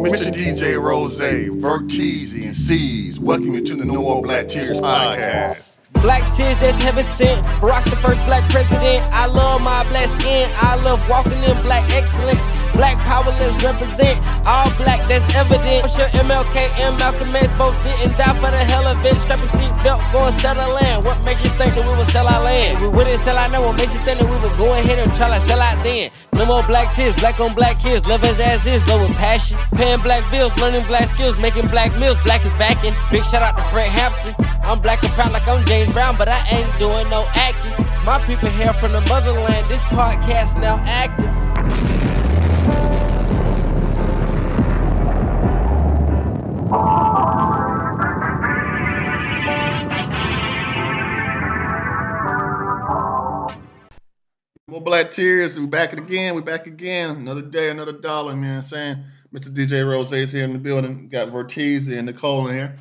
Mr. DJ Rose, Brookzz, and C's. Welcome you to the No More Black Tears podcast. Black tears that's heaven sent. Barack the first black president. I love my black skin. I love walking in black excellence. Black power, let's represent. All black, that's evident. I'm sure MLK and Malcolm X both didn't die for the hell of it. Strap a seatbelt, go and settle land. What makes you think that we would sell our land? We wouldn't sell out now. What makes you think that we would go ahead and try to sell out then? No more black tears, black on black kids. Love us as is, love with passion. Paying black bills, learning black skills, making black meals. Black is backing. Big shout out to Fred Hampton. I'm black and proud like I'm James Brown, but I ain't doing no acting. My people here from the motherland. This podcast now active. More Black Tears, we back again. We back again. Another day, another dollar, man. Saying Mr. DJ Rose is here in the building. Got Brookzz and Nicole in here.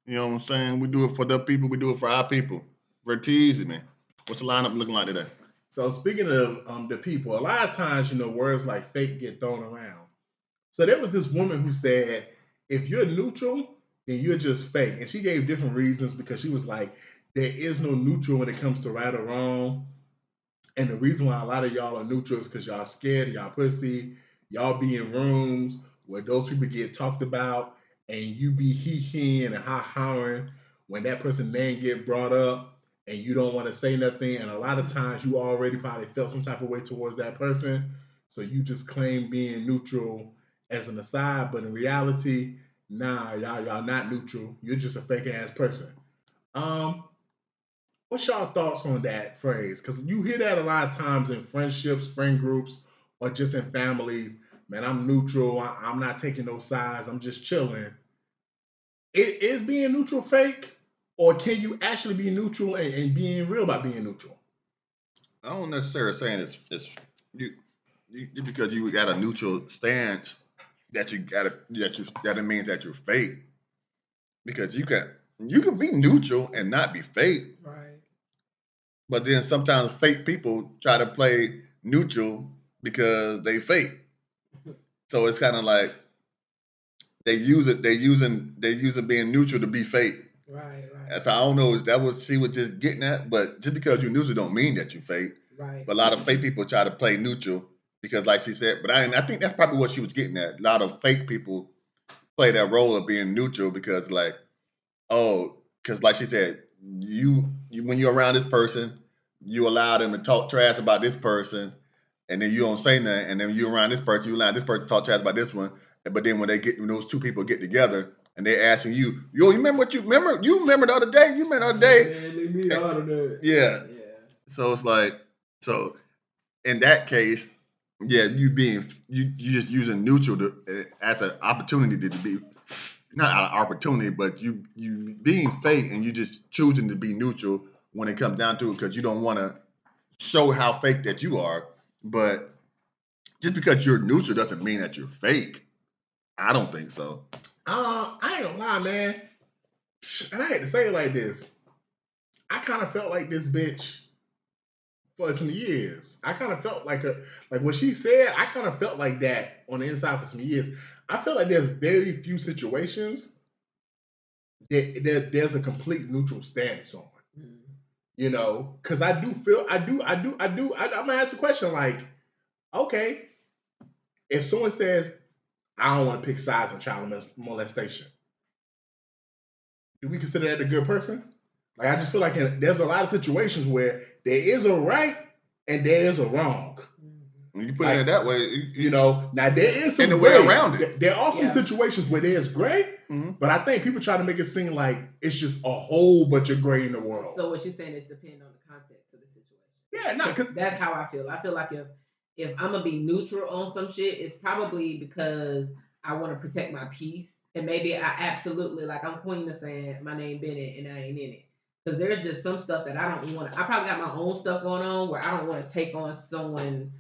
You know what I'm saying? We do it for the people. We do it for our people. Brookzz, man. What's the lineup looking like today? So speaking of the people, a lot of times, words like fake get thrown around. So there was this woman who said, if you're neutral, then you're just fake. And she gave different reasons because she was like, there is no neutral when it comes to right or wrong. And the reason why a lot of y'all are neutral is because y'all scared, y'all pussy, y'all be in rooms where those people get talked about and you be hee-heeing and ha-hollering when that person's name get brought up and you don't want to say nothing. And a lot of times you already probably felt some type of way towards that person. So you just claim being neutral as an aside. But in reality, nah, y'all not neutral. You're just a fake-ass person. What's y'all thoughts on that phrase? Because you hear that a lot of times in friendships, friend groups, or just in families. Man, I'm neutral. I'm not taking no sides. I'm just chilling. Is being neutral fake? Or can you actually be neutral and being real about being neutral? I don't necessarily saying it's you because you got a neutral stance that means that you're fake. Because you can be neutral and not be fake. Right. But then sometimes fake people try to play neutral because they fake. So it's kind of like they're using being neutral to be fake. Right. So I don't know if that was she was just getting at, but just because you're neutral don't mean that you're fake. Right. But a lot of fake people try to play neutral because, like she said, but I think that's probably what she was getting at. A lot of fake people play that role of being neutral because like she said, you when you're around this person, you allow them to talk trash about this person, and then you don't say nothing, and then you're around this person, you allow this person to talk trash about this one, but then when those two people get together and they're asking you, you remember the other day? You remember the other day? Yeah. So it's like, so in that case, yeah, you just using neutral as an opportunity to be. Not an opportunity, but you being fake and you just choosing to be neutral when it comes down to it because you don't want to show how fake that you are. But just because you're neutral doesn't mean that you're fake. I don't think so. I ain't gonna lie, man. And I hate to say it like this. I kind of felt like this bitch for some years. I kind of felt like what she said. I kind of felt like that on the inside for some years. I feel like there's very few situations that there's a complete neutral stance on. Because I'm gonna ask a question like, okay, if someone says, I don't want to pick sides on child molestation, do we consider that a good person? Like, I just feel like there's a lot of situations where there is a right and there is a wrong. When you put it that way, now there is some in the way around it. There are some situations where there's gray, but I think people try to make it seem like it's just a whole bunch of gray in the world. So what you're saying is depend on the context of the situation. Yeah, no, because that's how I feel. I feel like if I'm gonna be neutral on some shit, it's probably because I want to protect my peace, and maybe I absolutely, like I'm Queen of saying my name Bennett and I ain't in it. Because there's just some stuff that I don't want. I probably got my own stuff going on where I don't want to take on someone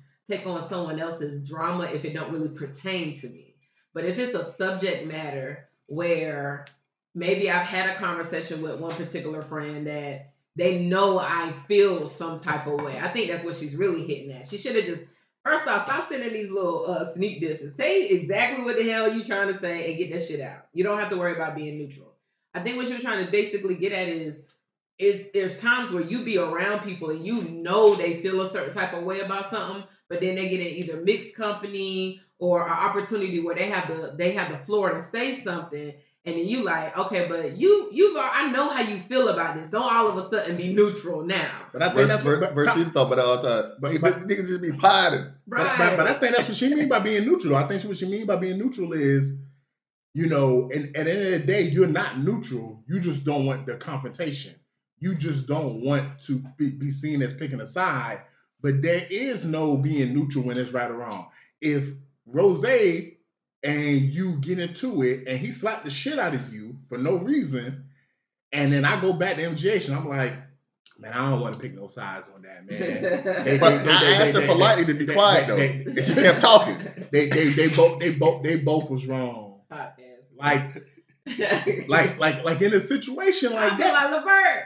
else's drama if it don't really pertain to me. But if it's a subject matter where maybe I've had a conversation with one particular friend that they know I feel some type of way, I think that's what she's really hitting at. She should have just First off, stop sending these little sneak disses. Say exactly what the hell you trying to say and get that shit out. You don't have to worry about being neutral. I think what you're trying to basically get at is there's times where you be around people and you know they feel a certain type of way about something, but then they get in either mixed company or an opportunity where they have the floor to say something, and then you like, okay, but I know how you feel about this. Don't all of a sudden be neutral now. But I think that's Virtue talk about that all the time. But niggas just be pardoned. Right. But I think that's what she mean by being neutral. I think what she mean by being neutral is, and at the end of the day, you're not neutral. You just don't want the confrontation. You just don't want to be seen as picking a side. But there is no being neutral when it's right or wrong. If Rose and you get into it and he slapped the shit out of you for no reason, and then I go back to MGH and I'm like, man, I don't want to pick no sides on that, man. I asked her politely to be quiet though, and she kept talking. They both was wrong. Like in a situation like that. Like Levert,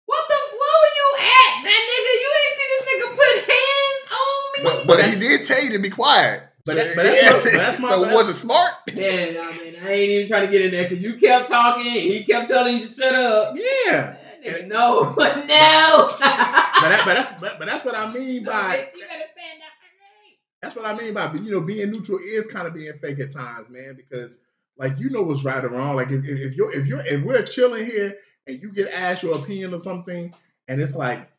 where were you at, that nigga? You ain't see this nigga put hands on me. But he did tell you to be quiet. But that's my. So was it smart? Yeah, I mean, I ain't even trying to get in there because you kept talking. He kept telling you to shut up. Yeah. No, but no. but that's what I mean by. You better stand up for me. That's what I mean by being neutral is kind of being fake at times, man. Because like what's right or wrong. Like if we're chilling here and you get asked your opinion or something, and it's like,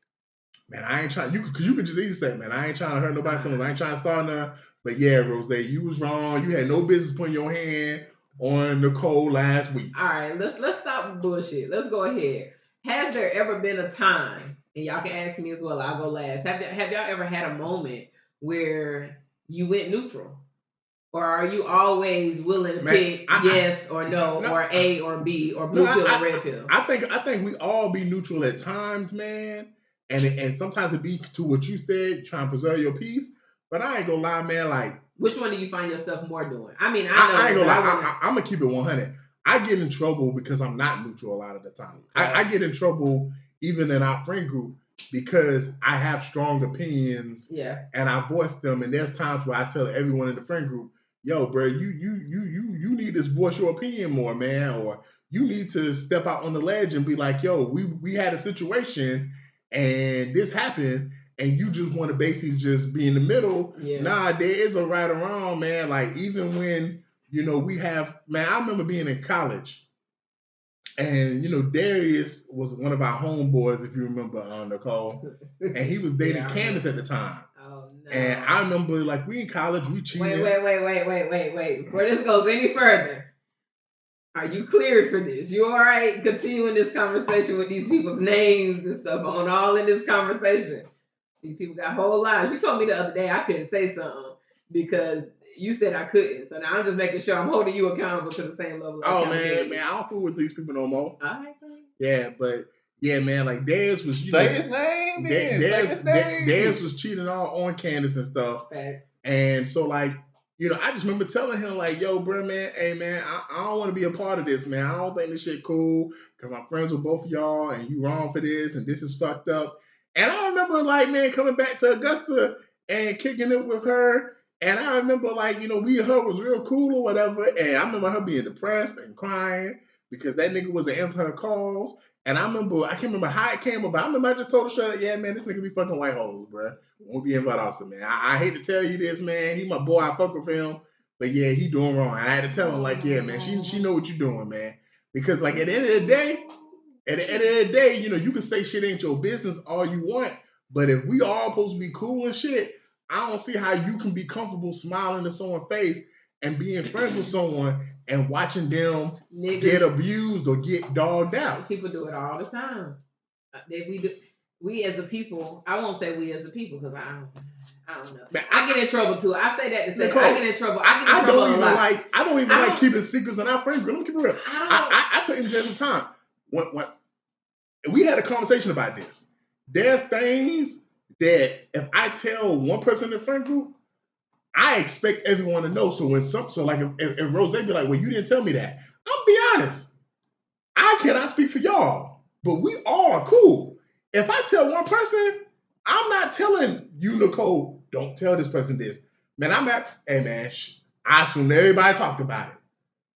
man, I ain't trying. You could just easily say, man, I ain't trying to hurt nobody's feelings. I ain't trying to start nothing. But yeah, Rose, you was wrong. You had no business putting your hand on Nicole last week. All right, let's stop the bullshit. Let's go ahead. Has there ever been a time, and y'all can ask me as well, I'll go last. Have y'all ever had a moment where you went neutral? Or are you always willing to pick yes or no, or A or B, or blue pill or red pill? I think we all be neutral at times, man. And sometimes it be to what you said, trying to preserve your peace. But I ain't gonna lie, man, like, which one do you find yourself more doing? I mean, I ain't gonna lie. I'm gonna keep it 100. I get in trouble because I'm not neutral a lot of the time. I get in trouble even in our friend group because I have strong opinions. Yeah. And I voice them. And there's times where I tell everyone in the friend group, yo, bro, you need to voice your opinion more, man. Or you need to step out on the ledge and be like, yo, we had a situation and this happened. And you just want to basically just be in the middle. Yeah. Nah, there is a right or wrong, man. Like, even when, we have, man, I remember being in college. And, Darius was one of our homeboys, if you remember, Nicole. And he was dating Candace at the time. Oh, no. And I remember, like, we in college, we cheated. Wait. Before this goes any further, are you cleared for this? You all right continuing this conversation with these people's names and stuff on all in this conversation? These people got whole lives. You told me the other day I couldn't say something because you said I couldn't. So now I'm just making sure I'm holding you accountable to the same level. Oh, man, I don't fool with these people no more. All right, man. Yeah, but, yeah, man, like, Darius was... Say his name, then. Say his name. Darius was cheating on Candace and stuff. Facts. And so, like, I just remember telling him, like, yo, bro, man, hey, man, I don't want to be a part of this, man. I don't think this shit cool because I'm friends with both of y'all and you wrong for this and this is fucked up. And I remember, like, man, coming back to Augusta and kicking it with her. And I remember, like, me and her was real cool or whatever. And I remember her being depressed and crying because that nigga wasn't answering her calls. And I can't remember how it came about. I remember I just told her straight up, yeah, man, this nigga be fucking white hoes, bro. Won't be invited also, man. I hate to tell you this, man. He my boy. I fuck with him. But, yeah, he doing wrong. I had to tell him, like, yeah, man, she know what you doing, man. Because, like, at the end of the day, you can say shit ain't your business all you want. But if we all supposed to be cool and shit, I don't see how you can be comfortable smiling in someone's face and being friends with someone and watching them get abused or get dogged out. People do it all the time. We as a people, I won't say we as a people because I don't know. Man, I get in trouble too. I say that to say Nicole, I get in trouble. I don't even like keeping secrets in our friend group. Let me keep it real. I tell you every time when we had a conversation about this. There's things that if I tell one person in the friend group, I expect everyone to know. So when if Rose be like, well, you didn't tell me that. I'll be honest. I cannot speak for y'all, but we all are cool. If I tell one person, I'm not telling you, Nicole, don't tell this person this. Man, hey man, I assumed everybody talked about it.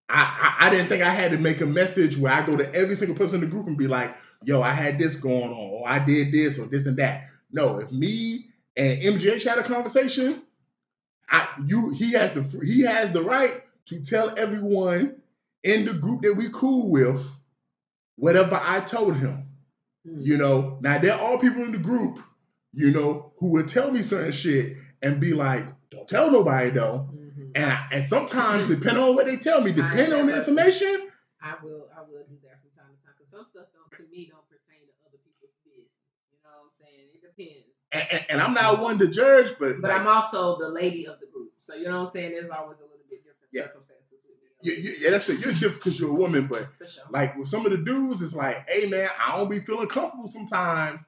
I didn't think I had to make a message where I go to every single person in the group and be like, yo, I had this going on, or I did this, or this and that. No, if me and MGH had a conversation, he has the right to tell everyone in the group that we cool with whatever I told him. You know, now there are people in the group, you know, who will tell me certain shit and be like, don't tell nobody though. And sometimes, depending on what they tell me, depending on the information, I will do that from time to time. Because some stuff don't pertain to other people's business. You know what I'm saying? It depends. And I'm not one to judge, but like, I'm also the lady of the group. So you know what I'm saying? There's always a little bit different circumstances with me. Yeah, that's true. You're different because you're a woman, but for sure. Like with some of the dudes, it's like, hey man, I don't be feeling comfortable sometimes.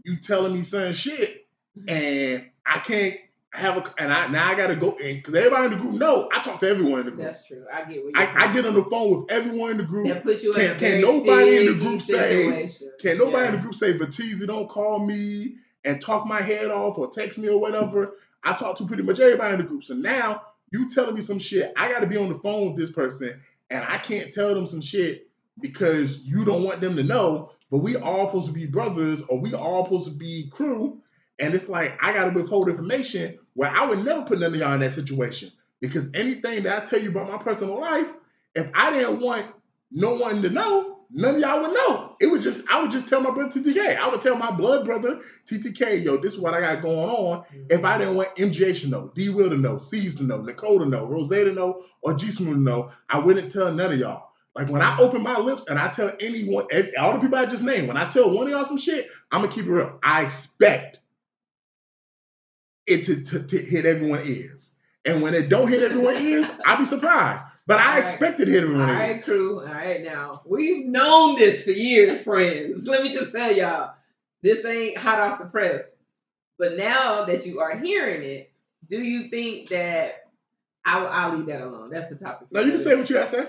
You telling me certain shit, and I can't have now I gotta go in because everybody in the group know I talk to everyone in the group. That's true. I get what I get on the phone with everyone in the group. That puts you in a can nobody in the group say in the group say Batista, don't call me and talk my head off or text me or whatever. I talk to pretty much everybody in the group. So now you telling me some shit, I gotta be on the phone with this person and I can't tell them some shit because you don't want them to know, but we all supposed to be brothers or we all supposed to be crew. And it's like, I got to withhold information where I would never put none of y'all in that situation. Because anything that I tell you about my personal life, if I didn't want no one to know, none of y'all would know. I would just tell my brother TTK. I would tell my blood brother TTK, yo, this is what I got going on. If I didn't want MJ to know, D Will to know, C's to know, Nicole to know, Rose to know, or G Smooth to know, I wouldn't tell none of y'all. Like when I open my lips and I tell anyone, all the people I just named, when I tell one of y'all some shit, I'm going to keep it real. I expect it to hit everyone's ears. And when it don't hit everyone's ears, I'll be surprised. But I expect it to hit everyone's ears. All right, true. All right, now. We've known this for years, friends. Let me just tell y'all. This ain't hot off the press. But now that you are hearing it, do you think that... I'll leave that alone. That's the topic. No, you can say what you got to say.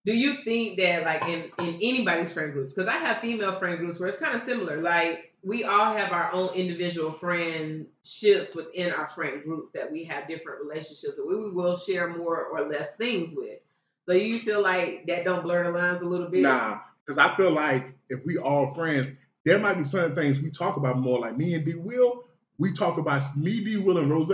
Do you think that, like, in anybody's friend groups, because I have female friend groups where it's kind of similar, like, we all have our own individual friendships within our friend group that we have different relationships that we will share more or less things with. So you feel like that don't blur the lines a little bit? Nah, because I feel like if we all friends, there might be certain things we talk about more. Like me and D Will, we talk about me, D Will, and Rose.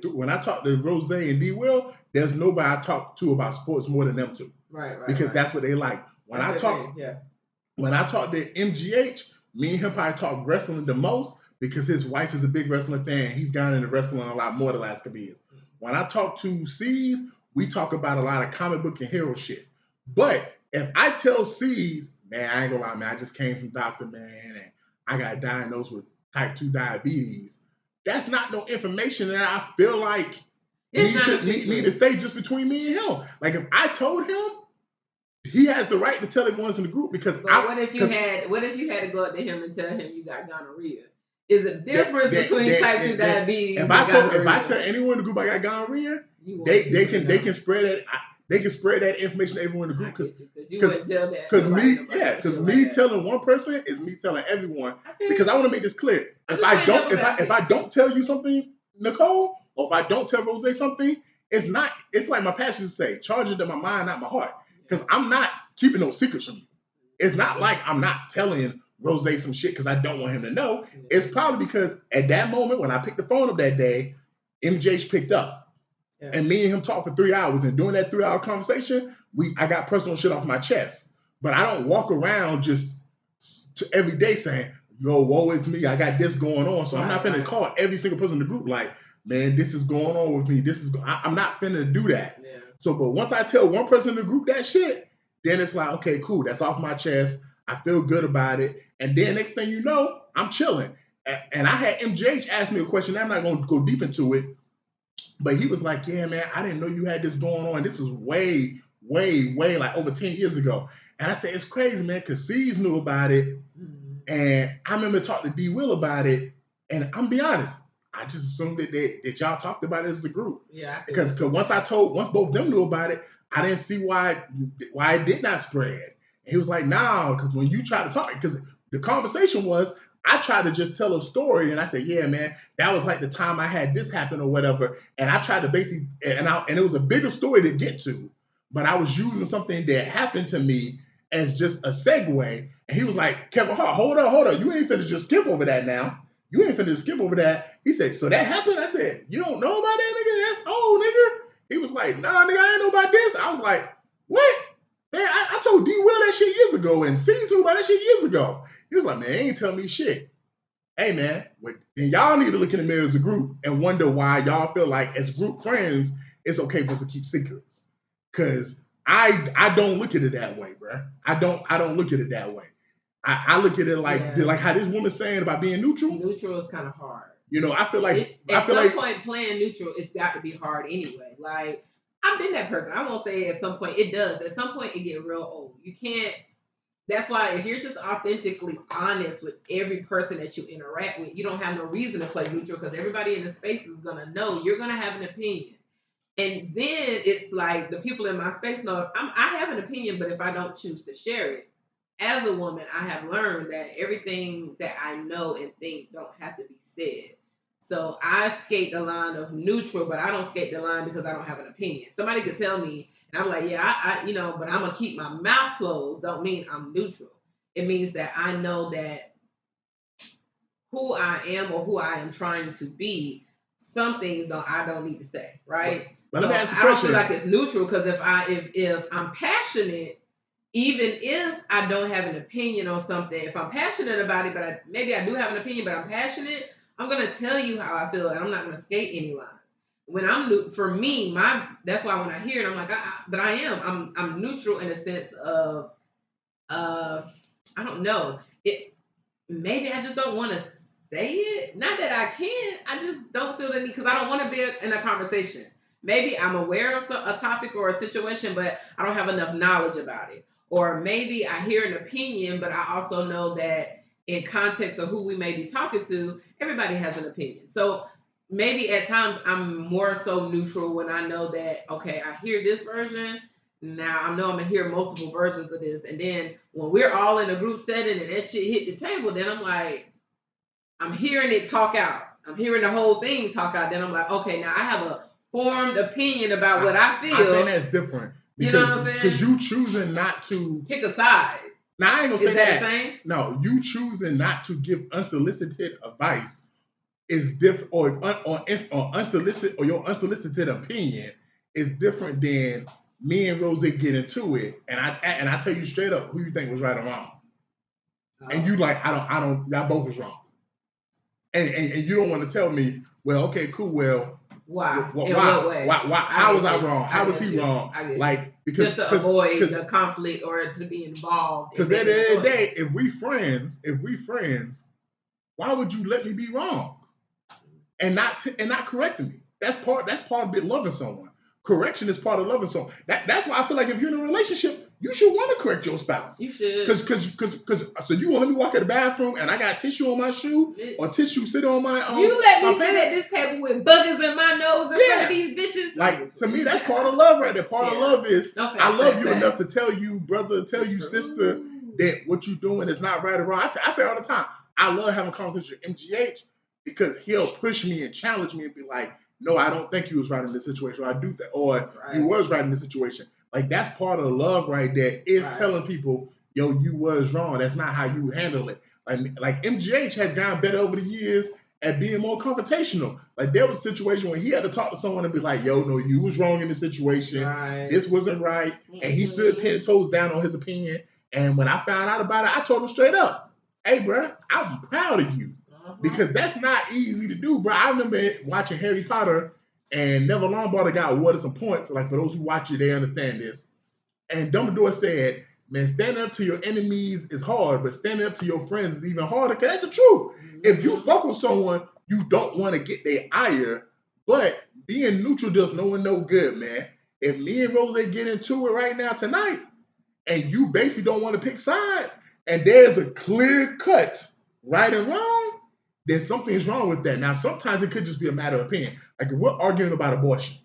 When I talk to Rose and D Will, there's nobody I talk to about sports more than them two. Right. Because that's what they like. When I talk to MGH, me and him probably talk wrestling the most because his wife is a big wrestling fan. He's gotten into wrestling a lot more the last couple years. When I talk to C's, we talk about a lot of comic book and hero shit. But if I tell C's, man, I ain't gonna lie, man, I just came from doctor, man, and I got diagnosed with type 2 diabetes, that's not no information that I feel like need to stay just between me and him. Like if I told him, he has the right to tell everyone in the group because what if you had to go up to him and tell him you got gonorrhea? Is a difference between type 2 diabetes. If I tell anyone in the group I got gonorrhea, they can spread that. They can spread that information to everyone in the group because you wouldn't tell that. Because me telling one person is me telling everyone. Because I want to make this clear. If I don't tell you something, Nicole, or if I don't tell Rose something, it's like my pastors say, charge it to my mind, not my heart. Because I'm not keeping no secrets from you. It's not like I'm not telling Rose some shit because I don't want him to know. It's probably because at that moment when I picked the phone up that day, MJH picked up. Yeah. And me and him talked for 3 hours. And during that 3-hour conversation, I got personal shit off my chest. But I don't walk around just every day saying, yo, woe is me. I got this going on. So I'm not finna call every single person in the group like, man, this is going on with me. I'm not finna do that. Yeah. So, but once I tell one person in the group that shit, then it's like, okay, cool. That's off my chest. I feel good about it. And then next thing you know, I'm chilling. And I had MJH ask me a question. I'm not going to go deep into it. But he was like, yeah, man, I didn't know you had this going on. This was way, way, way like over 10 years ago. And I said, it's crazy, man, because C's knew about it. And I remember talking to D Will about it. And I'm be honest, I just assumed that y'all talked about it as a group. Yeah. Because once both of them knew about it, I didn't see why it did not spread. And he was like, nah, because when you try to talk, because the conversation was, I tried to just tell a story, and I said, yeah, man, that was like the time I had this happen or whatever. And I tried to basically, and it was a bigger story to get to, but I was using something that happened to me as just a segue. And he was like, Kevin Hart, hold on. You ain't finna just skip over that now. You ain't finna skip over that. He said, so that happened? I said, you don't know about that, nigga? That's old, nigga. He was like, nah, nigga, I ain't know about this. I was like, what? Man, I told D Will that shit years ago, and C's knew about that shit years ago. He was like, man, they ain't telling me shit. Hey, man, and y'all need to look in the mirror as a group and wonder why y'all feel like as group friends, it's okay for us to keep secrets. Because I don't look at it that way, bro. I don't look at it that way. I look at it like how this woman's saying about being neutral. Neutral is kind of hard. You know, I feel like at some point playing neutral, it's got to be hard anyway. Like I've been that person. I won't say at some point it does. At some point it get real old. You can't. That's why if you're just authentically honest with every person that you interact with, you don't have no reason to play neutral because everybody in the space is gonna know you're gonna have an opinion. And then it's like the people in my space know I have an opinion, but if I don't choose to share it, as a woman, I have learned that everything that I know and think don't have to be said. So I skate the line of neutral, but I don't skate the line because I don't have an opinion. Somebody could tell me, and I'm like, yeah, I but I'm gonna keep my mouth closed. Don't mean I'm neutral. It means that I know that who I am or who I am trying to be, some things I don't need to say, right? But so I don't feel like it's neutral because if I'm passionate, even if I don't have an opinion on something, if I'm passionate about it, but maybe I do have an opinion, but I'm passionate, I'm gonna tell you how I feel, and I'm not gonna skate any lines. When I'm for me, that's why when I hear it, I'm like, but I am. I'm neutral in a sense of, I don't know. Maybe I just don't want to say it. Not that I can't. I just don't feel the need because I don't want to be in a conversation. Maybe I'm aware of a topic or a situation, but I don't have enough knowledge about it. Or maybe I hear an opinion, but I also know that in context of who we may be talking to, everybody has an opinion. So maybe at times I'm more so neutral when I know that, okay, I hear this version. Now I know I'm going to hear multiple versions of this. And then when we're all in a group setting and that shit hit the table, then I'm like, I'm hearing it talk out. I'm hearing the whole thing talk out. Then I'm like, okay, now I have a formed opinion about what I feel. I think that's different. Because, you know what I'm saying? Because you choosing not to pick a side. Now I ain't gonna say that. Is that the same? No, you choosing not to give unsolicited advice is different, or unsolicited, or your unsolicited opinion is different than me and Rose get into it, and I tell you straight up who you think was right or wrong, and you like I don't, y'all both is wrong, and you don't want to tell me, well, okay, cool, well. Why? Why? In what way? Why? How was I wrong? How was he wrong? Like just to avoid the conflict or to be involved. Because at the end of the day, if we friends, why would you let me be wrong and not correcting me? That's part of loving someone. Correction is part of loving someone. That's why I feel like if you're in a relationship, you should want to correct your spouse. You should. Because so you want me to walk in the bathroom and I got tissue on my shoe or tissue sit on my you let me sit at this table with boogers in my nose in front of these bitches. Like to me, that's part of love right there. Part of love is I love you enough to tell you, brother, tell you, sister, that what you're doing is not right or wrong. I say all the time, I love having conversations with MGH because he'll push me and challenge me and be like, no, I don't think you was right in this situation. Or I do that, or you was right in this situation. Like that's part of love right there. Is telling people, yo, you was wrong. That's not how you handle it. Like MGH has gotten better over the years at being more confrontational. Like there was a situation where he had to talk to someone and be like, yo, no, you was wrong in this situation. This wasn't right. And he stood 10 toes down on his opinion. And when I found out about it, I told him straight up, hey, bro, I'm proud of you. Because that's not easy to do, bro. I remember watching Harry Potter and Neville Longbottom got awarded some points. Like for those who watch it, they understand this. And Dumbledore said, man, standing up to your enemies is hard, but standing up to your friends is even harder. Because that's the truth. If you fuck with someone, you don't want to get their ire, but being neutral does no one no good, man. If me and Rose get into it right now tonight, and you basically don't want to pick sides, and there's a clear cut right and wrong, then something's wrong with that. Now, sometimes it could just be a matter of opinion. Like if we're arguing about abortion,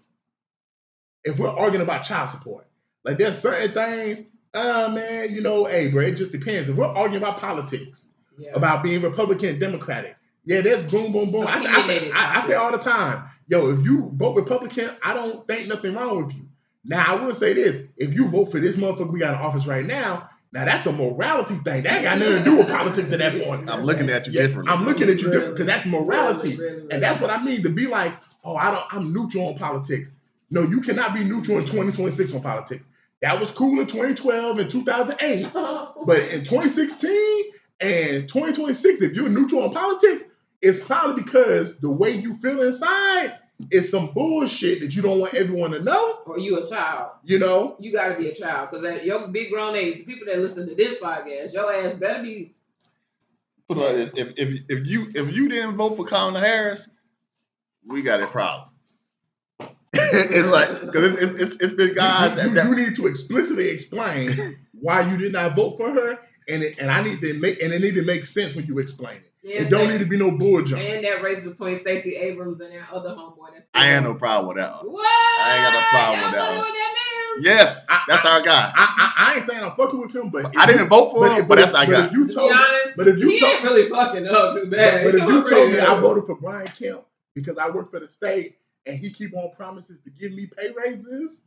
if we're arguing about child support, like there's certain things, man, hey, bro, it just depends. If we're arguing about politics, about being Republican and Democratic. Yeah, there's boom, boom, boom. I say all the time, yo, if you vote Republican, I don't think nothing wrong with you. Now, I will say this. If you vote for this motherfucker we got in office right now, now that's a morality thing. That ain't got nothing to do with politics at that point. I'm looking at you differently. I'm looking at you different because that's morality. And that's what I mean to be like, oh, I'm neutral on politics. No, you cannot be neutral in 2026 on politics. That was cool in 2012 and 2008. But in 2016 and 2026, if you're neutral on politics, it's probably because the way you feel inside is some bullshit that you don't want everyone to know. Or you a child. You know? You got to be a child. Because at your big grown age, the people that listen to this podcast, your ass better be... If you didn't vote for Kamala Harris, we got a problem. It's like, because it's been guys you need to explicitly explain why you did not vote for her, and it need to make sense when you explain it. Yes, it don't need to be no bull jump. And that race between Stacey Abrams and that other homeboy. I ain't no problem with that one. What? I ain't got no problem with that one. Yes, that's our guy. I ain't saying I'm fucking with him, but I didn't vote for him, but that's our guy. To be honest, he ain't really fucking up too bad. But if you told me I voted for Brian Kemp because I work for the state and he keep on promises to give me pay raises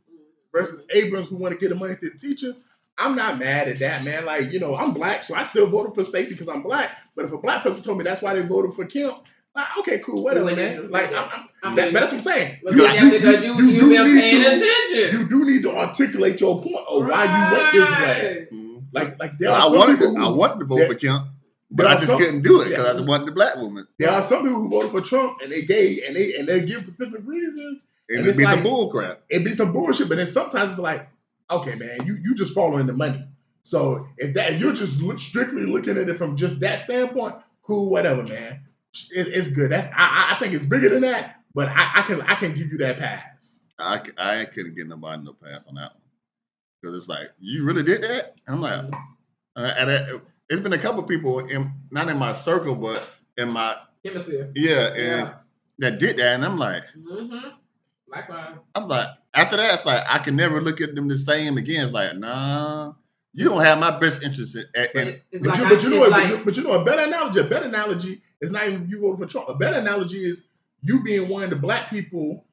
versus Abrams who want to get the money to the teachers, I'm not mad at that, man. Like, you know, I'm black, so I still voted for Stacey because I'm black. But if a black person told me that's why they voted for Kemp, like, okay, cool, whatever, man. Like, but that's what I'm saying. You do need to articulate your point of why you went this way. Like I wanted to vote for Kemp, but I just couldn't do it because I just wanted the black woman. There are some people who voted for Trump and they give specific reasons. It'd be some bull crap. It'd be some bullshit, but then sometimes it's like, okay, man, you just following the money. So if you're just strictly looking at it from just that standpoint, cool, whatever, man. It's good. I think it's bigger than that, but I can give you that pass. I couldn't get nobody no pass on that one because it's like, you really did that? And I'm like, it's been a couple people not in my circle, but in my hemisphere. Yeah, that did that, and I'm like, likewise. I'm like, after that, it's like I can never look at them the same again. It's like, nah, you don't have my best interest but you know a better analogy is not even you voted for Trump. A better analogy is you being one of the black people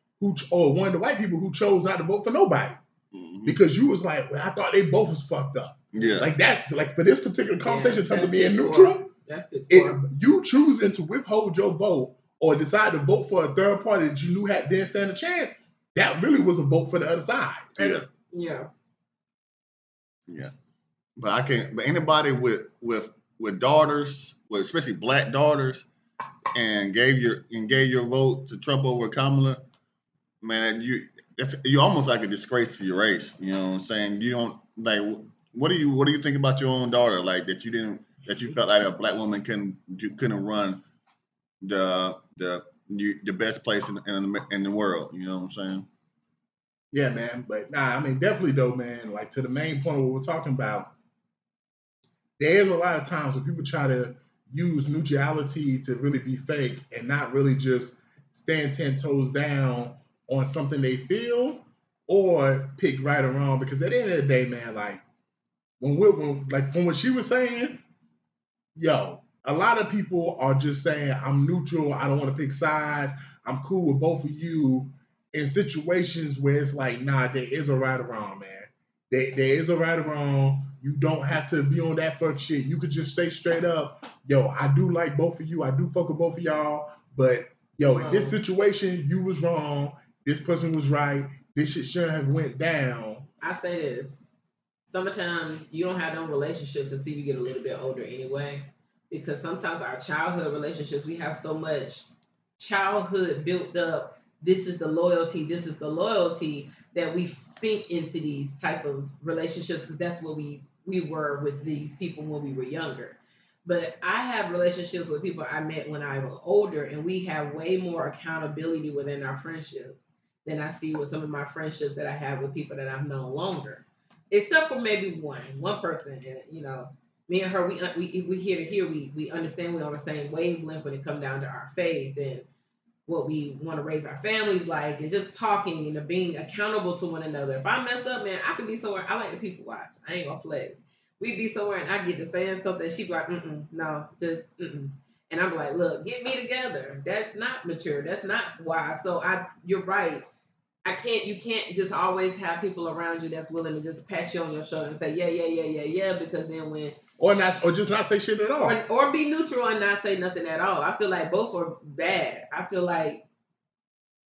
or one of the white people who chose not to vote for nobody. Because you was like, well, I thought they both was fucked up. Yeah. Like that, like for this particular conversation in terms of being neutral, you choosing to withhold your vote or decide to vote for a third party that you knew didn't stand a chance, that really was a vote for the other side. Yeah. But I can't. But anybody with daughters, especially black daughters, and gave your vote to Trump over Kamala, man, you almost like a disgrace to your race. You know what I'm saying? You don't like. What do you think about your own daughter? Like that you felt like a black woman couldn't run the best place in the world. You know what I'm saying? Yeah, man. But nah, I mean, definitely though, man. Like to the main point of what we're talking about, there's a lot of times when people try to use neutrality to really be fake and not really just stand 10 toes down on something they feel or pick right or wrong. Because at the end of the day, man, like like from what she was saying, yo, a lot of people are just saying, I'm neutral. I don't want to pick sides. I'm cool with both of you in situations where it's like, nah, there is a right or wrong, man. There is a right or wrong. You don't have to be on that fuck shit. You could just say straight up, yo, I do like both of you. I do fuck with both of y'all. But, yo, in this situation, you was wrong. This person was right. This shit shouldn't have went down. I say this. Sometimes you don't have them relationships until you get a little bit older anyway. Because sometimes our childhood relationships, we have so much childhood built up. This is the loyalty, that we sink into these type of relationships because that's what we were with these people when we were younger. But I have relationships with people I met when I was older, and we have way more accountability within our friendships than I see with some of my friendships that I have with people that I've known longer. Except for maybe one person, and you know, me and her, we we understand we're on the same wavelength when it comes down to our faith and what we want to raise our families like, and just talking and being accountable to one another. If I mess up, man, I could be somewhere. I like to people watch. I ain't gonna flex. we be somewhere and I get to saying something, she be like, no, just and I'm like, look, get me together. That's not mature. That's not wise. So you're right. You can't just always have people around you that's willing to just pat you on your shoulder and say, yeah, because then when or just not say shit at all. Or be neutral and not say nothing at all. I feel like both are bad. I feel like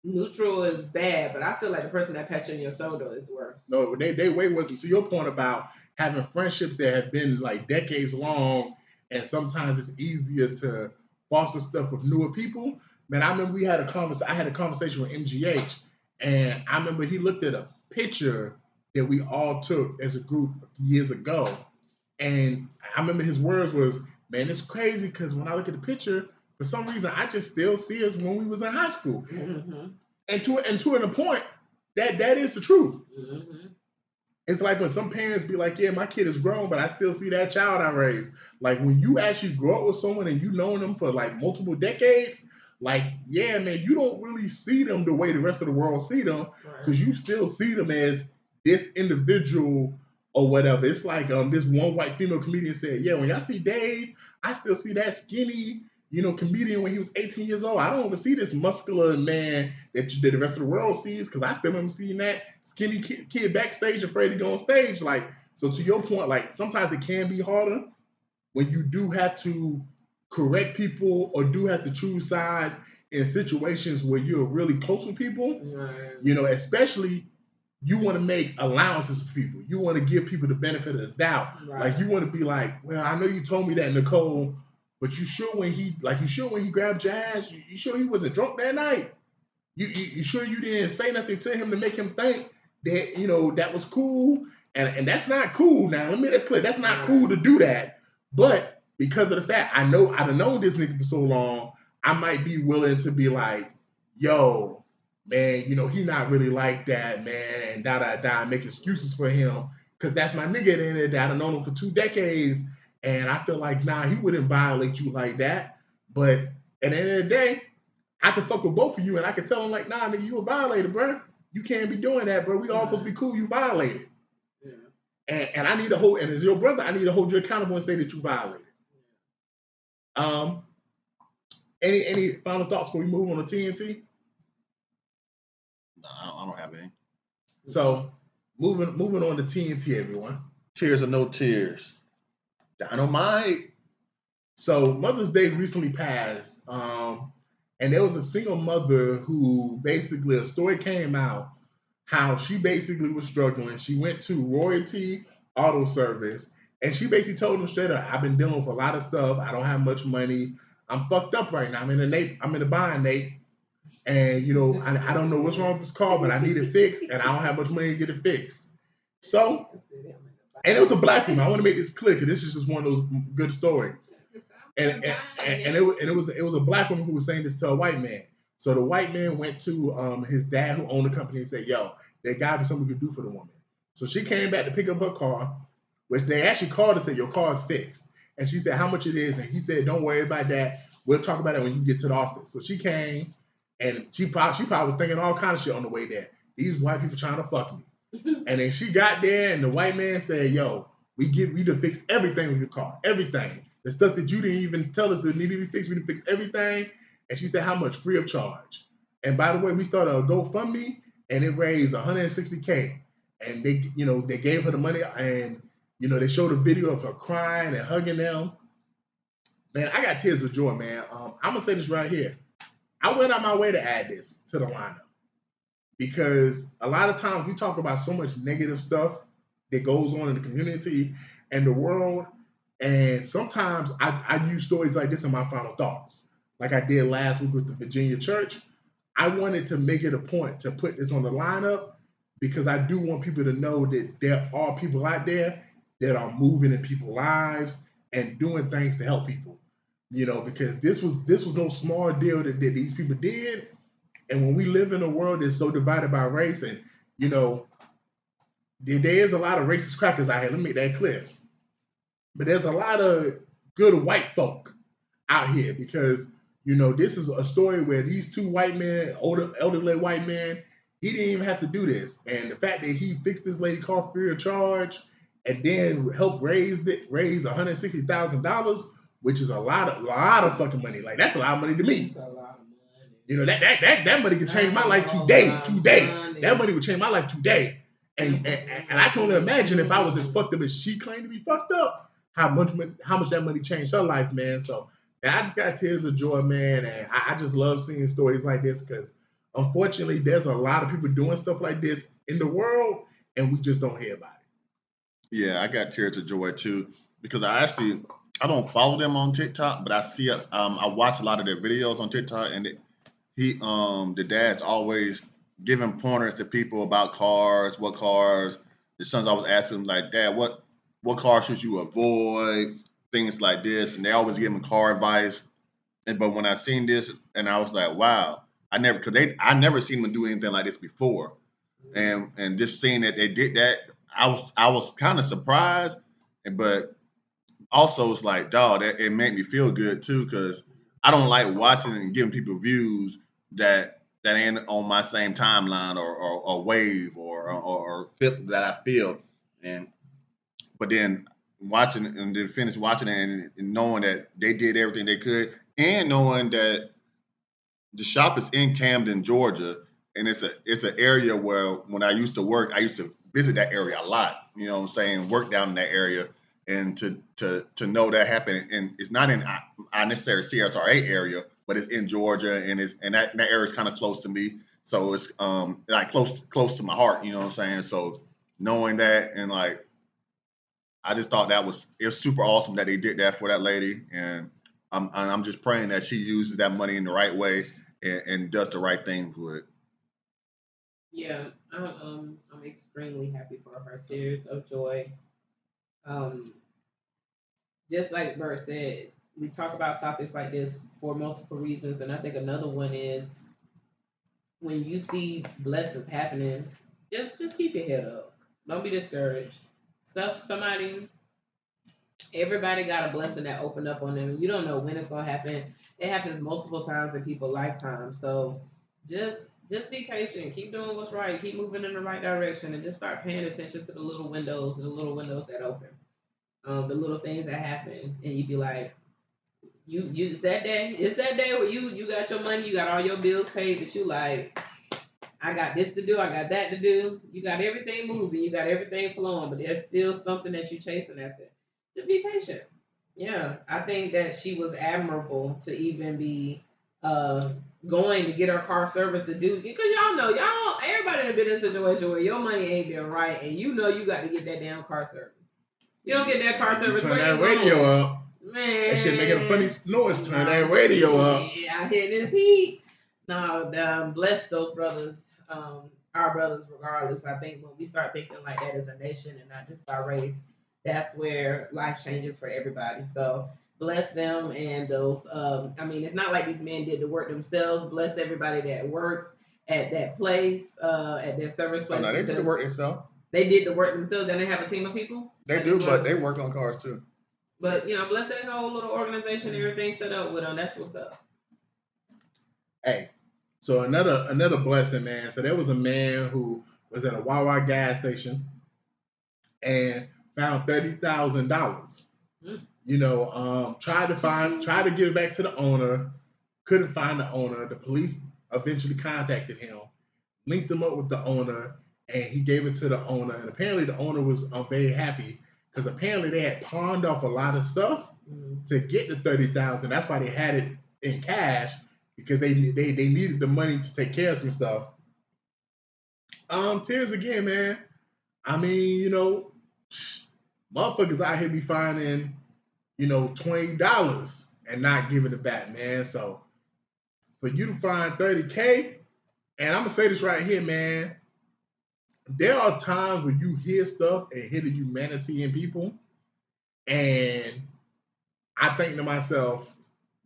neutral is bad, but I feel like the person that pats you on your shoulder is worse. No, they way worse. To your point about having friendships that have been like decades long, and sometimes it's easier to foster stuff with newer people. Man, I remember I had a conversation with MGH, and I remember he looked at a picture that we all took as a group years ago, and I remember his words was, "Man, it's crazy because when I look at the picture, for some reason I just still see us when we was in high school." Mm-hmm. And to a point, that is the truth. Mm-hmm. It's like when some parents be like, "Yeah, my kid is grown, but I still see that child I raised." Like when you actually grow up with someone and you known them for like multiple decades, like yeah, man, you don't really see them the way the rest of the world see them because you still see them as this individual or whatever. It's like this one white female comedian said, "Yeah, when y'all see Dave, I still see that skinny, comedian when he was 18 years old. I don't ever see this muscular man that the rest of the world sees because I still haven't seen that skinny kid backstage afraid to go on stage." Like, so to your point, like sometimes it can be harder when you do have to correct people or do have to choose sides in situations where you're really close with people. Right. Especially you want to make allowances for people. You want to give people the benefit of the doubt. Right. Like you want to be like, well, I know you told me that, Nicole, but you sure when he grabbed your ass, you sure he wasn't drunk that night? You sure you didn't say nothing to him to make him think that that was cool? And that's not cool. Now let me make this clear. That's not cool to do that. But because of the fact I've known this nigga for so long, I might be willing to be like, yo, man, he not really like that, man, and make excuses for him. Cause that's my nigga at the end of the day. I've known him for 2 decades. And I feel like, nah, he wouldn't violate you like that. But at the end of the day, I can fuck with both of you and I can tell him like, nah, nigga, you a violator, bro. You can't be doing that, bro. We all supposed to be cool. You violated. Yeah. And I need to hold, and as your brother, I need to hold you accountable and say that you violated. Any final thoughts before we move on to TNT? No, I don't have any. So moving on to TNT, everyone. Tears or no tears. Dynamite. So Mother's Day recently passed, and there was a single mother who basically a story came out how she basically was struggling. She went to Royalty Auto Service, and she basically told them straight up, "I've been dealing with a lot of stuff. I don't have much money. I'm fucked up right now. I'm in the bind, Nate. And I don't know what's wrong with this car, but I need it fixed, and I don't have much money to get it fixed." So, and it was a black woman. I want to make this clear because this is just one of those good stories. And it was a black woman who was saying this to a white man. So the white man went to his dad who owned the company and said, "Yo, there gotta be something we could do for the woman." So she came back to pick up her car, which they actually called and said, "Your car is fixed." And she said how much it is, and he said, "Don't worry about that. We'll talk about it when you get to the office." So she came, and she probably was thinking all kind of shit on the way there. These white people trying to fuck me. And then she got there, and the white man said, "Yo, we to fix everything with your car, everything. The stuff that you didn't even tell us that needed to be fixed, we to fix everything." And she said, "How much? Free of charge." And by the way, we started a GoFundMe, and it raised $160K. And they gave her the money, and they showed a video of her crying and hugging them. Man, I got tears of joy, man. I'm gonna say this right here. I went out my way to add this to the lineup because a lot of times we talk about so much negative stuff that goes on in the community and the world. And sometimes I use stories like this in my final thoughts, like I did last week with the Virginia church. I wanted to make it a point to put this on the lineup because I do want people to know that there are people out there that are moving in people's lives and doing things to help people. Because this was no small deal that these people did. And when we live in a world that's so divided by race, and there is a lot of racist crackers out here. Let me make that clear. But there's a lot of good white folk out here because, this is a story where these 2 white men, elderly white men, he didn't even have to do this. And the fact that he fixed this lady car free of charge and then help raise $160,000, which is a lot of fucking money. Like that's a lot of money to me. That's a lot of money. You know that money could change my life today. That money would change my life today. And I can only imagine if I was as fucked up as she claimed to be fucked up, how much that money changed her life, man. So I just got tears of joy, man, and I just love seeing stories like this because unfortunately there's a lot of people doing stuff like this in the world, and we just don't hear about it. Yeah, I got tears of joy too because I don't follow them on TikTok, but I see it. I watch a lot of their videos on TikTok, and the dad's always giving pointers to people about cars, what cars. The son's always asking him like, Dad, what car should you avoid? Things like this, and they always give him car advice. But when I seen this, and I was like, wow, I never seen them do anything like this before, and just seeing that they did that, I was kind of surprised, but also it's like, dog, it made me feel good too, because I don't like watching and giving people views that ain't on my same timeline or wave or feel that I feel, but then watching and then finish watching it and knowing that they did everything they could, and knowing that the shop is in Camden, Georgia, and it's an area where when I used to work, I used to visit that area a lot. You know what I'm saying? Work down in that area, and to know that happened, and it's not in I necessarily CSRA area, but it's in Georgia, and that area is kind of close to me, so it's like close to my heart. You know what I'm saying? So knowing that, and like, I just thought it was super awesome that they did that for that lady, and I'm just praying that she uses that money in the right way and does the right things with it. Yeah, I'm extremely happy for her. Tears of joy. Um, just like Bert said, we talk about topics like this for multiple reasons, and I think another one is when you see blessings happening, just keep your head up. Don't be discouraged. Everybody got a blessing that opened up on them. You don't know when it's gonna happen. It happens multiple times in people's lifetimes. So just be patient. Keep doing what's right. Keep moving in the right direction, and just start paying attention to the little windows that open. The little things that happen, and you be like, you it's that day. It's that day where you got your money, you got all your bills paid, but you like, I got this to do, I got that to do. You got everything moving, you got everything flowing, but there's still something that you're chasing after. Just be patient. Yeah, I think that she was admirable to even be going to get her car service to do, because everybody done been in a situation where your money ain't been right, and you got to get that damn car service. You don't get that car service. Turn that radio up. Man, that shit making a funny noise. Turn that radio up. Yeah, I hear this heat. No, bless those brothers, our brothers, regardless. I think when we start thinking like that as a nation and not just by race, that's where life changes for everybody. So bless them and those. It's not like these men did the work themselves. Bless everybody that works at that place, at their service place. Oh, no, they did the work themselves. They did the work themselves. They didn't have a team of people. They do, but they work on cars too. But bless that whole little organization, everything set up with them. That's what's up. Hey, so another blessing, man. So there was a man who was at a Wawa gas station and found $30,000. Tried to give it back to the owner, couldn't find the owner. The police eventually contacted him, linked him up with the owner, and he gave it to the owner. And apparently the owner was very happy because apparently they had pawned off a lot of stuff to get the $30,000. That's why they had it in cash, because they needed the money to take care of some stuff. Tears again, man. Motherfuckers out here be finding, $20 and not giving it back, man. So for you to find $30K, and I'm gonna say this right here, man. There are times when you hear stuff and hear the humanity in people, and I think to myself,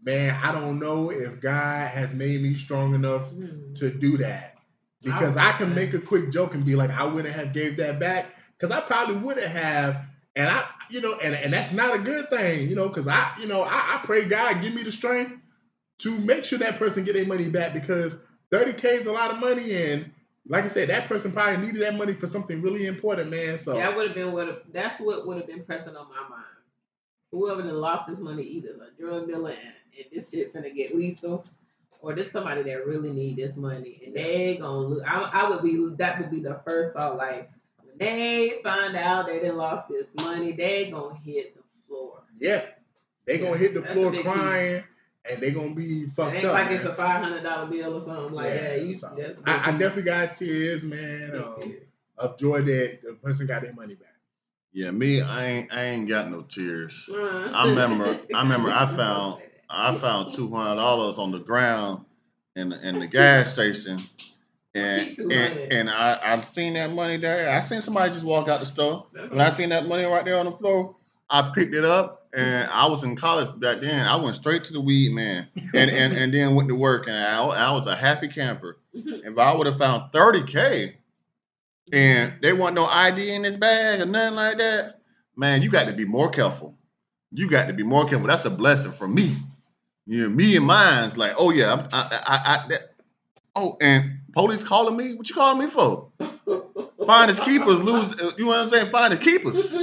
man, I don't know if God has made me strong enough to do that. Because I can make a quick joke and be like, I wouldn't have gave that back, because I probably wouldn't have, and and that's not a good thing, because I pray God give me the strength to make sure that person get their money back, because $30K is a lot of money, and like I said, that person probably needed that money for something really important, man. So that would have been that's what would have been pressing on my mind. Whoever done lost this money, either a drug dealer and this shit finna get lethal, or this somebody that really need this money, and they gonna lose. That would be the first thought. Like when they find out they done lost this money, they gonna hit the floor. Yeah, they gonna hit the floor crying, and they gonna be fucked up. It ain't like man. It's a $500 bill or something like that. So I definitely got tears, man, of joy that the person got their money back. Yeah, me, I ain't got no tears. I remember I found $200 on the ground in the gas station, and I seen that money there. I seen somebody just walk out the store. When I seen that money right there on the floor, I picked it up, and I was in college back then. I went straight to the weed man, and then went to work, and I was a happy camper. If I would have found $30K. And there wasn't no ID in this bag or nothing like that, man, you got to be more careful. You got to be more careful. That's a blessing for me. You know, me and mine's like, oh yeah, and police calling me. What you calling me for? Finders keepers lose. You know what I'm saying? Finders keepers.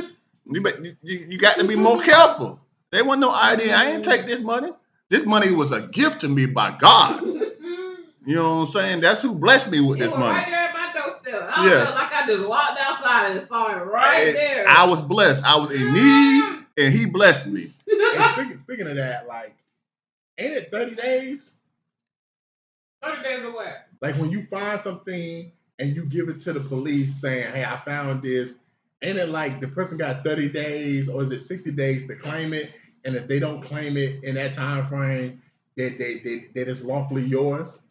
You got to be more careful. There wasn't no ID. I ain't take this money. This money was a gift to me by God. You know what I'm saying? That's who blessed me with this money. Right there at my doorstep. I felt like I just walked outside and saw it right there. I was blessed. I was in need, and he blessed me. And speaking of that, like, ain't it 30 days? 30 days of what? Like when you find something and you give it to the police saying, hey, I found this, ain't it like the person got 30 days or is it 60 days to claim it? And if they don't claim it in that time frame, that it's lawfully yours?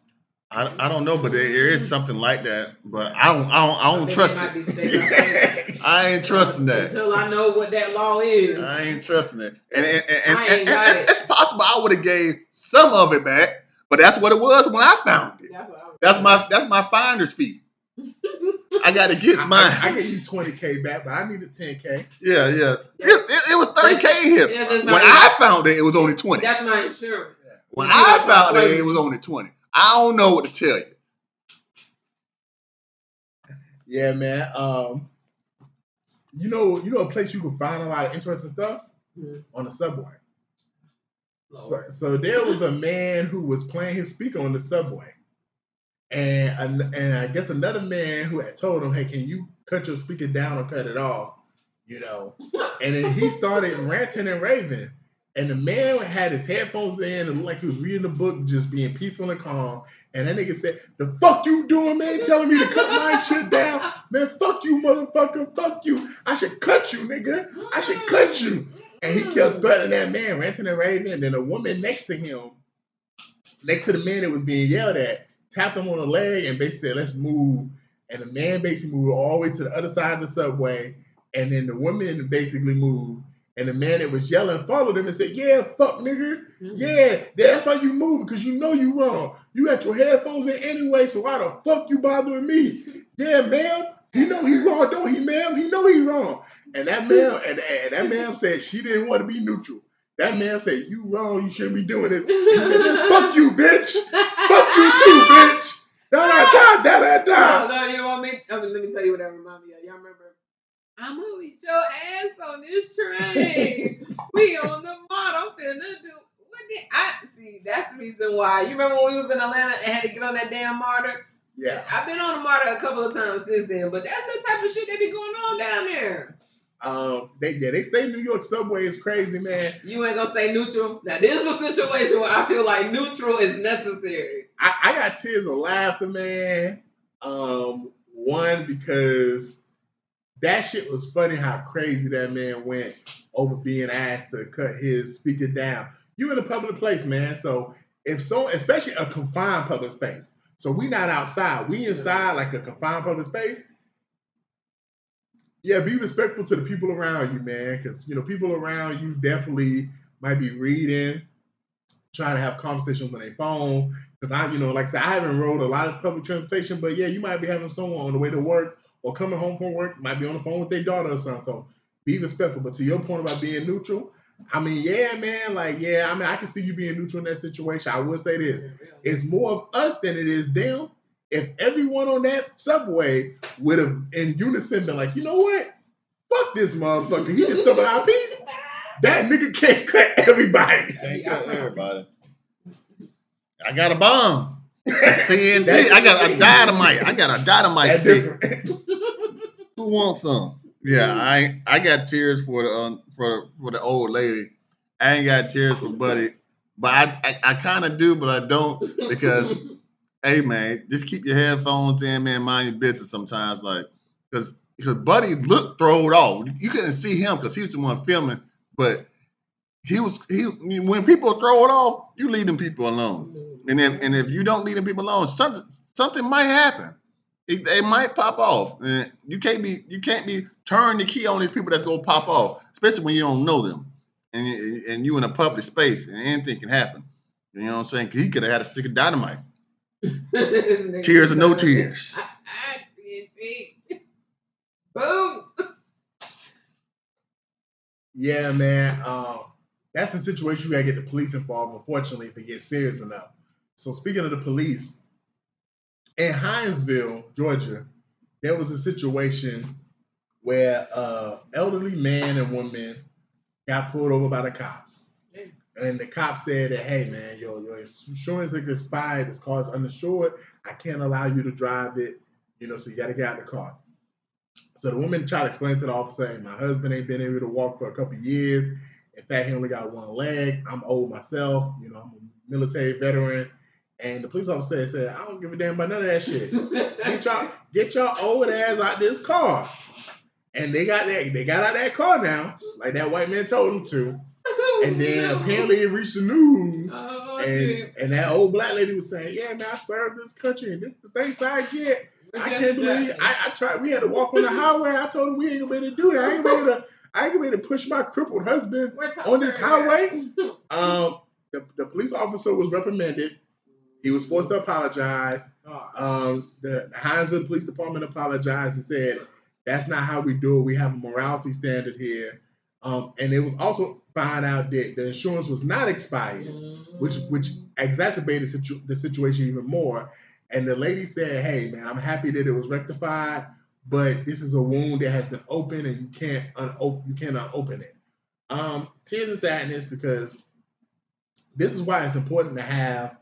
I don't know, but there is something like that. But I don't trust it. I ain't trusting that until I know what that law is. I ain't trusting it, and it's possible I would have gave some of it back, but that's what it was when I found it. That's my finder's fee. I got to get mine. I gave you $20K back, but I needed $10K. Yeah. It was $30K here. When I found it, it was only $20. That's my insurance. When I found it was only $20. I don't know what to tell you. Yeah, man. You know a place you can find a lot of interesting stuff? On the subway. So there was a man who was playing his speaker on the subway. And I guess another man who had told him, hey, can you cut your speaker down or cut it off? You know. And then he started ranting and raving. And the man had his headphones in and looked like he was reading a book, just being peaceful and calm. And that nigga said, the fuck you doing, man? Telling me to cut my shit down? Man, fuck you, motherfucker. Fuck you. I should cut you, nigga. I should cut you. And he kept threatening that man, ranting and raving. And then a woman next to him, next to the man that was being yelled at, tapped him on the leg and basically said, let's move. And the man basically moved all the way to the other side of the subway. And then the woman basically moved. And the man that was yelling followed him and said, yeah, fuck, nigga. Yeah, that's why you moving, because you know you wrong. You got your headphones in anyway, so why the fuck you bothering me? Yeah, ma'am. He know he wrong, don't he, ma'am? He know he wrong. And that ma'am, and that ma'am said she didn't want to be neutral. That man said, you wrong, you shouldn't be doing this. He said, fuck you, bitch. Fuck you too, bitch. Da-da-da. No, you want me? Let me tell you what that reminds me of. Y'all remember? I'm gonna beat your ass on this train. We on the model finna do. What did I see? That's the reason why. You remember when we was in Atlanta and had to get on that damn MARTA? Yeah. I've been on the MARTA a couple of times since then, but that's the type of shit that be going on down there. They say New York subway is crazy, man. You ain't gonna say neutral? Now this is a situation where I feel like neutral is necessary. I got tears of laughter, man. One, because that shit was funny how crazy that man went over being asked to cut his speaker down. You in a public place, man. So especially a confined public space. So we not outside. We inside like a confined public space. Yeah, be respectful to the people around you, man. Because, people around you definitely might be reading, trying to have conversations on their phone. Because like I said, I haven't rode a lot of public transportation, but yeah, you might be having someone on the way to work or coming home from work, might be on the phone with their daughter or something. So be respectful. But to your point about being neutral, yeah, man, I can see you being neutral in that situation. I will say this. It's more of us than it is them. if everyone on that subway would have in unison been like, you know what? Fuck this motherfucker. He just stole our piece. That nigga can't cut everybody. Can't cut everybody. I got a bomb. TNT. I got a dynamite. I got a dynamite stick. Who wants some? Yeah, I got tears for the old lady. I ain't got tears for Buddy, but I kind of do, but I don't because, hey man, just keep your headphones in, man. Mind your business sometimes, like because Buddy looked thrown off. You couldn't see him because he was the one filming, but he when people throw it off, you leave them people alone. And if you don't leave them people alone, something might happen. They might pop off. And you can't be turning the key on these people that's gonna pop off, especially when you don't know them. And you in a public space and anything can happen. You know what I'm saying? 'Cause he could have had a stick of dynamite. Tears or no tears. Boom. Yeah, man. That's a situation we gotta get the police involved, unfortunately, if it gets serious enough. So speaking of the police, in Hinesville, Georgia, there was a situation where elderly man and woman got pulled over by the cops. And the cop said that, hey man, your insurance is expired, this car is uninsured, I can't allow you to drive it, so you gotta get out of the car. So the woman tried to explain to the officer, hey, my husband ain't been able to walk for a couple of years. In fact, he only got one leg. I'm old myself, I'm a military veteran. And the police officer said, I don't give a damn about none of that shit. Get your old ass out this car. And they got out that car now, like that white man told them to. And then apparently it reached the news. And that old black lady was saying, yeah, man, I served this country and this is the things I get. I can't believe I tried. We had to walk on the highway. I told him we ain't gonna be able to do that. I ain't gonna be able to push my crippled husband on this highway. The police officer was reprimanded. He was forced to apologize. The Hinesville Police Department apologized and said, that's not how we do it. We have a morality standard here. And it was also found out that the insurance was not expired, which exacerbated the situation even more. And the lady said, hey, man, I'm happy that it was rectified, but this is a wound that has been opened and you can't unopen it. Tears of sadness because this is why it's important to have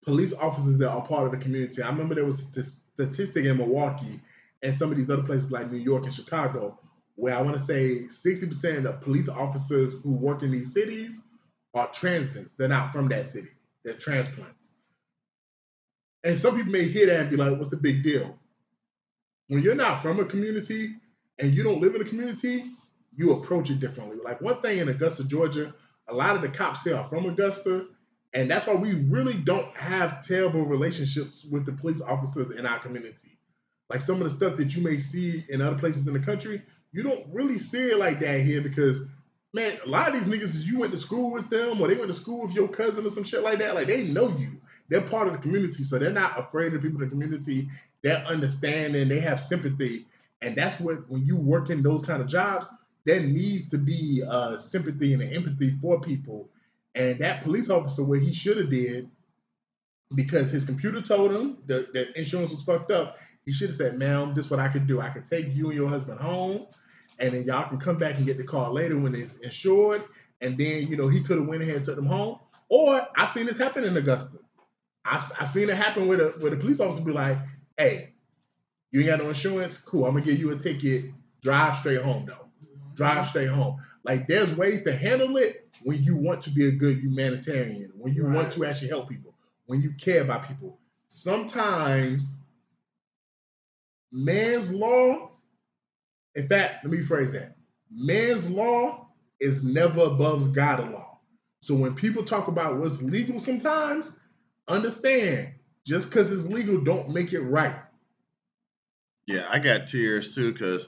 police officers that are part of the community. I remember there was a statistic in Milwaukee and some of these other places like New York and Chicago, where I want to say 60% of the police officers who work in these cities are transits. They're not from that city. They're transplants. And some people may hear that and be like, what's the big deal? When you're not from a community and you don't live in a community, you approach it differently. Like one thing in Augusta, Georgia, a lot of the cops here are from Augusta, and that's why we really don't have terrible relationships with the police officers in our community. Like some of the stuff that you may see in other places in the country, you don't really see it like that here because, man, a lot of these niggas, you went to school with them or they went to school with your cousin or some shit like that. Like they know you. They're part of the community, so they're not afraid of people in the community. They're understanding. They have sympathy, and that's what when you work in those kind of jobs, there needs to be sympathy and empathy for people. And that police officer, what he should have did, because his computer told him the insurance was fucked up, he should have said, "Ma'am, this is what I could do. I could take you and your husband home, and then y'all can come back and get the car later when it's insured." And then he could have went ahead and took them home. Or I've seen this happen in Augusta. I've seen it happen where the police officer be like, hey, you ain't got no insurance? Cool, I'm going to give you a ticket. Drive straight home, though. Drive straight home. Like, there's ways to handle it when you want to be a good humanitarian, when you want to actually help people, when you care about people. Sometimes man's law, in fact, let me rephrase that. Man's law is never above God's law. So when people talk about what's legal sometimes, understand, just because it's legal don't make it right. Yeah, I got tears too because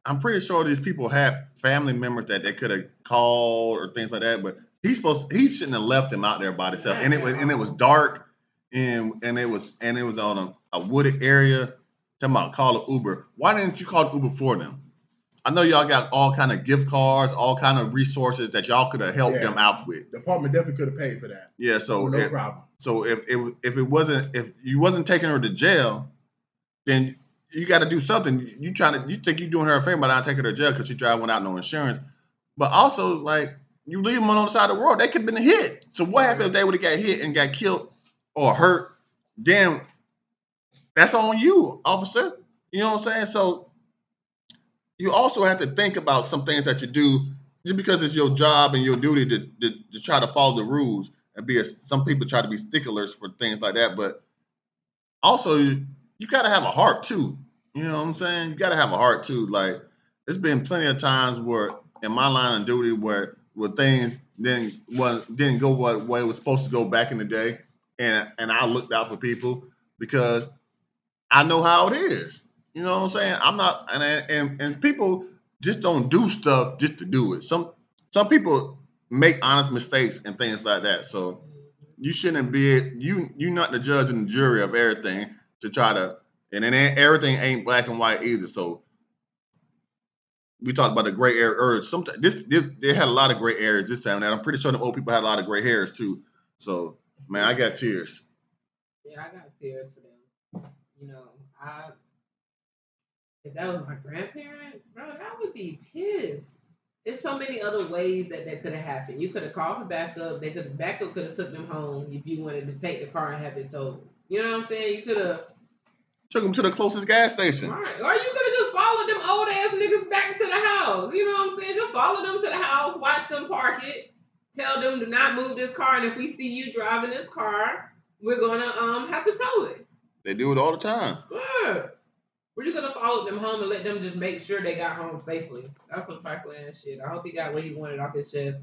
I'm pretty sure these people had family members that they could have called or things like that, but he shouldn't have left them out there by themselves. And it was dark and it was on a wooded area. Talking about call an Uber. Why didn't you call Uber for them? I know y'all got all kind of gift cards, all kind of resources that y'all could have helped them out with. The department definitely could have paid for that. Yeah, so no problem. So if you wasn't taking her to jail, then you got to do something. You think you're doing her a favor by not taking her to jail because she driving without no insurance, but also like you leave them on the side of the road, they could have been hit. So what happens if they would have got hit and got killed or hurt? Then that's on you, officer. You know what I'm saying? So you also have to think about some things that you do just because it's your job and your duty to try to follow the rules and some people try to be sticklers for things like that, but also you got to have a heart too. You know what I'm saying? You got to have a heart too. Like there's been plenty of times where in my line of duty where things didn't go what way it was supposed to go back in the day, and I looked out for people because I know how it is. You know what I'm saying? I'm not, and people just don't do stuff just to do it. Some people make honest mistakes and things like that. So you shouldn't be you're not the judge and the jury of everything to try to, and then everything ain't black and white either. So we talked about the gray area earlier. Sometimes they had a lot of gray areas this time, and I'm pretty sure the old people had a lot of gray hairs too. So man, I got tears. Yeah, I got tears for them. You know, if that was my grandparents, bro, I would be pissed. There's so many other ways that could have happened. You could have called for backup. Backup could have took them home if you wanted to take the car and have it towed. You know what I'm saying? You could have took them to the closest gas station. Right. Or you could have just followed them old ass niggas back to the house. You know what I'm saying? Just follow them to the house, watch them park it, tell them to not move this car, and if we see you driving this car, we're gonna have to tow it. They do it all the time. Yeah. Or you could have followed them home and let them just make sure they got home safely. That's some trifling ass shit. I hope he got what he wanted off his chest.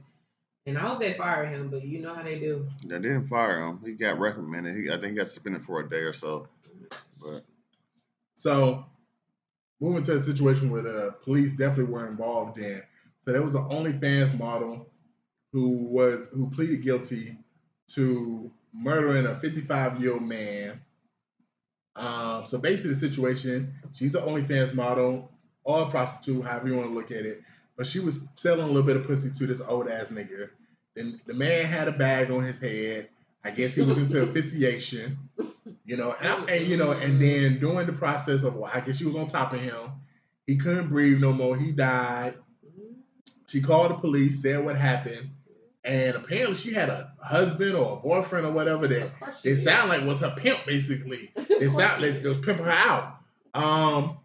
And I hope they fire him, but you know how they do. They didn't fire him. He got recommended. I think he got suspended for a day or so. But so moving to a situation where the police definitely were involved in. So there was an OnlyFans model who pleaded guilty to murdering a 55-year-old man. So basically the situation, she's an OnlyFans model or a prostitute, however you want to look at it. But she was selling a little bit of pussy to this old ass nigga. And the man had a bag on his head. I guess he was into asphyxiation, and then during the process of, I guess she was on top of him. He couldn't breathe no more. He died. She called the police, said what happened. And apparently she had a husband or a boyfriend or whatever that it sounded like was her pimp, basically. It sounded like it was pimping her out.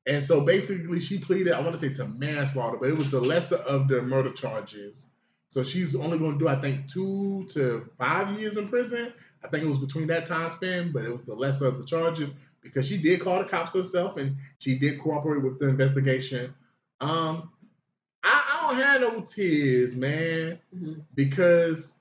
And so basically she pleaded, I want to say to manslaughter, but it was the lesser of the murder charges. So she's only going to do, I think, 2 to 5 years in prison. I think it was between that time span, but it was the lesser of the charges because she did call the cops herself and she did cooperate with the investigation. I don't have no tears, man, because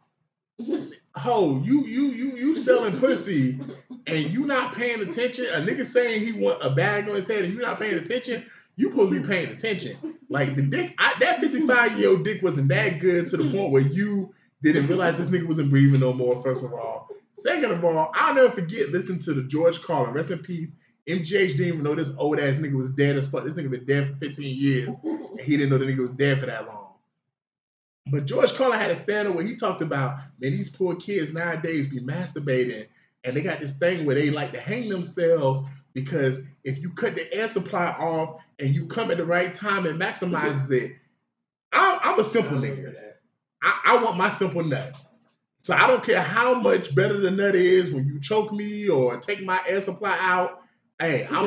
you selling pussy and you not paying attention. A nigga saying he want a bag on his head and you not paying attention. You supposed to be paying attention. Like the dick, that 55-year-old dick wasn't that good to the point where you didn't realize this nigga wasn't breathing no more. First of all, second of all, I'll never forget listening to the George Carlin, rest in peace. MGH didn't even know this old ass nigga was dead as fuck. This nigga been dead for 15 years, and he didn't know the nigga was dead for that long. But George Carlin had a stand-up where he talked about, man, these poor kids nowadays be masturbating, and they got this thing where they like to hang themselves because if you cut the air supply off and you come at the right time, it maximizes it. I'm a simple nigga. I want my simple nut. So I don't care how much better the nut is when you choke me or take my air supply out. Hey, I'm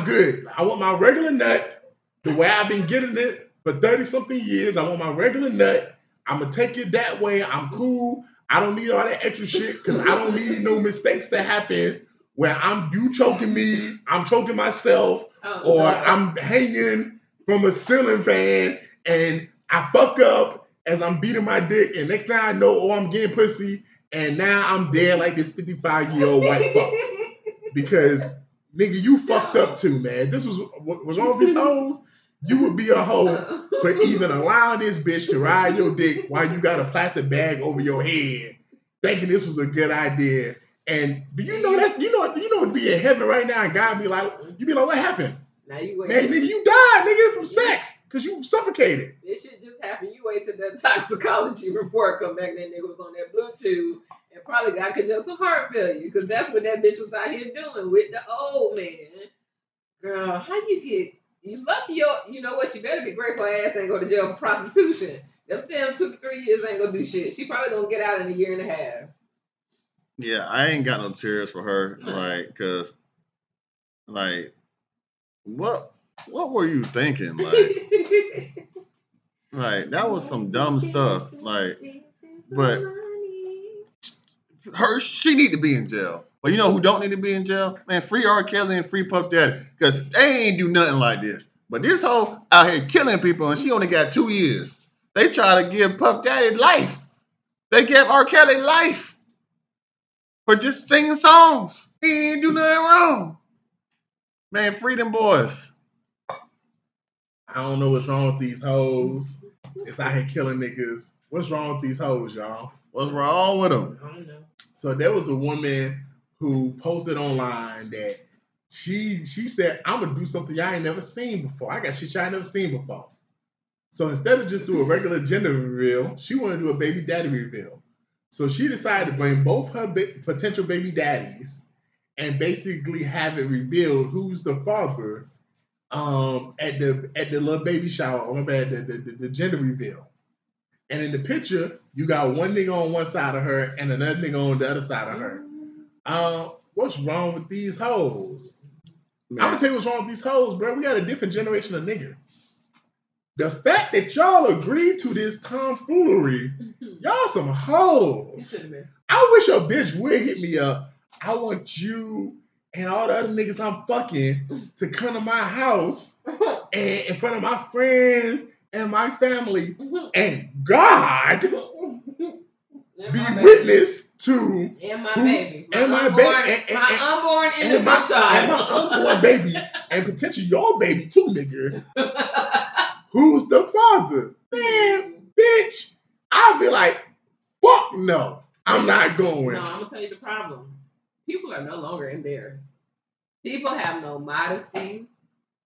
good. I want my regular nut the way I've been getting it for 30-something years. I want my regular nut. I'm going to take it that way. I'm cool. I don't need all that extra shit because I don't need no mistakes to happen where you choking me, I'm choking myself, I'm hanging from a ceiling fan and I fuck up as I'm beating my dick and next thing I know, I'm getting pussy and now I'm dead like this 55-year-old white fuck. Because, nigga, you fucked up too, man. This was wrong with these hoes. You would be a hoe for even allowing this bitch to ride your dick while you got a plastic bag over your head, thinking this was a good idea. And do you know that you know to be in heaven right now and God be like, you be like, what happened? Now you wait. Man, nigga, you died, nigga, from sex because you suffocated. This shit just happened. You wait till that toxicology report come back. That nigga was on that Bluetooth and probably got congestive heart failure because that's what that bitch was out here doing with the old man. Girl, how you get? You lucky you know what? She better be grateful her ass ain't go to jail for prostitution. Them damn 2 to 3 years ain't gonna do shit. She probably gonna get out in a year and a half. Yeah, I ain't got no tears for her, like, cause, like, what were you thinking, like that was some dumb stuff, like, but she need to be in jail. But you know who don't need to be in jail? Man, free R. Kelly and free Puff Daddy, cause they ain't do nothing like this. But this hoe out here killing people, and she only got 2 years. They try to give Puff Daddy life. They give R. Kelly life for just singing songs. He ain't do nothing wrong. Man, free them boys. I don't know what's wrong with these hoes. It's out here killing niggas. What's wrong with these hoes, y'all? What's wrong with them? I don't know. So there was a woman who posted online that she said, I'm gonna do something y'all ain't never seen before. I got shit y'all ain't never seen before. So instead of just do a regular gender reveal, she wanted to do a baby daddy reveal. So she decided to bring both her potential baby daddies and basically have it revealed who's the father at the little baby shower, or my bad, the gender reveal. And in the picture, you got one nigga on one side of her and another nigga on the other side of her. What's wrong with these hoes? Man. I'm gonna tell you what's wrong with these hoes, bro. We got a different generation of nigga. The fact that y'all agreed to this tomfoolery, y'all some hoes. I wish a bitch would hit me up. I want you and all the other niggas I'm fucking to come to my house and in front of my friends and my family and God be witness to and my baby, and my baby, my unborn and my child, unborn baby, and potentially your baby too, nigga. Who's the father? Man, bitch, I'll be like, fuck no, I'm not going. No, I'm gonna tell you the problem. People are no longer embarrassed. People have no modesty.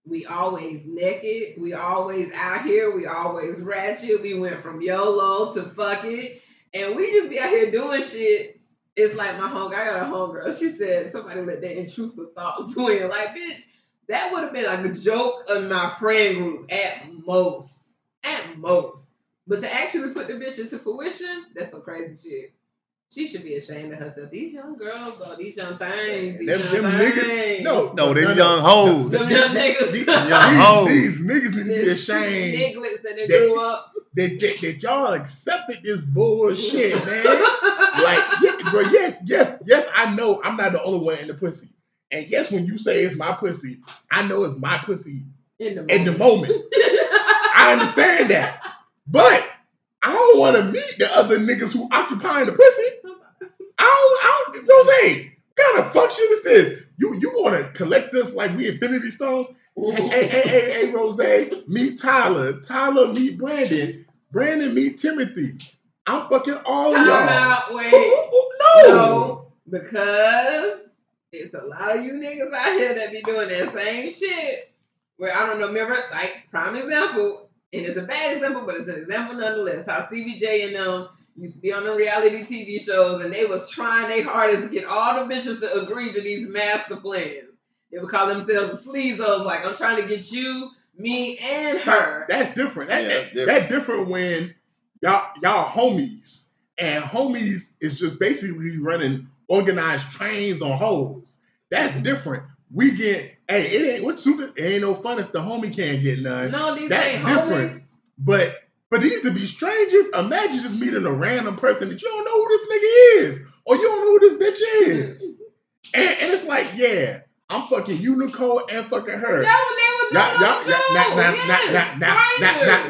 We always naked. We always out here. We always ratchet. We went from YOLO to fuck it. And we just be out here doing shit. It's like I got a homegirl. She said somebody let their intrusive thoughts win. Like, bitch, that would have been like a joke in my friend group at most. At most. But to actually put the bitch into fruition, that's some crazy shit. She should be ashamed of herself. These young girls, though, these young things, these young niggas. No, them young hoes. Them young niggas. These niggas need to be ashamed. Nigglets that they grew up. That y'all accepted this bullshit, man. Like, yeah, bro, yes, I know I'm not the only one in the pussy. And yes, when you say it's my pussy, I know it's my pussy in the moment. I understand that. But I don't want to meet the other niggas who occupying the pussy. I don't, Rose, what kind of function is this? You want to collect us like we Infinity Stones? Hey, Rose, meet Tyler. Tyler, meet Brandon. Brandon, meet Timothy. I'm fucking all of y'all. Out, wait. No, because it's a lot of you niggas out here that be doing that same shit. Where I don't know, remember, like, prime example, and it's a bad example, but it's an example nonetheless. How Stevie J and them used to be on the reality TV shows, and they was trying their hardest to get all the bitches to agree to these master plans. They would call themselves the sleazos, like, I'm trying to get you, me, and her. That's different. That's different when y'all homies, and homies is just basically running organized trains on hoes. That's different. We get, hey, it ain't no fun if the homie can't get none. No, these That's ain't different. Homies. But for these to be strangers, imagine just meeting a random person that you don't know who this nigga is, or you don't know who this bitch is. And it's like, yeah, I'm fucking you, Nicole, and fucking her. That's what they were doing.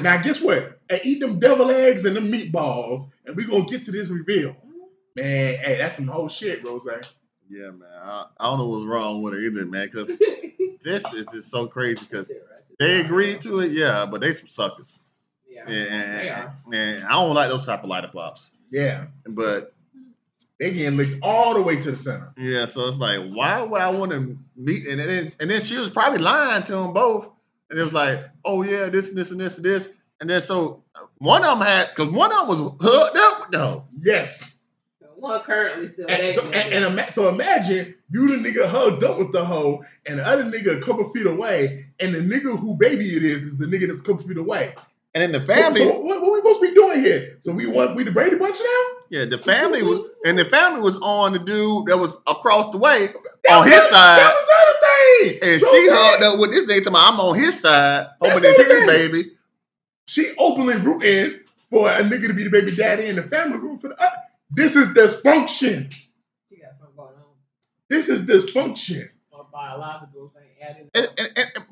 Now, guess what? Hey, eat them devil eggs and them meatballs, and we gonna get to this reveal. Man, hey, that's some whole shit, Rose. Yeah, man. I don't know what's wrong with her either, man, because this is just so crazy because they agreed to it, yeah, but they some suckers. Yeah, and I don't like those type of lighter pops. Yeah. But They getting licked all the way to the center. Yeah, so it's like, why would I want to meet? And then she was probably lying to them both. And it was like, oh yeah, this and this and this and this. And then so one of them because one of them was hooked up with them. Yes. One currently still so imagine you the nigga hugged up with the hoe and the other nigga a couple feet away, and the nigga who baby it is the nigga that's a couple feet away. And then the family. So what we supposed to be doing here? So we the Brady Bunch now? Yeah, the family was on the dude that was across the way on his side. That was the other thing. And she hugged up with this nigga talking about, I'm on his side, hoping it's his baby. She openly rooting for a nigga to be the baby daddy, and the family rooting for the other. This is dysfunction. She got something going on. This is dysfunction. Or biological thing.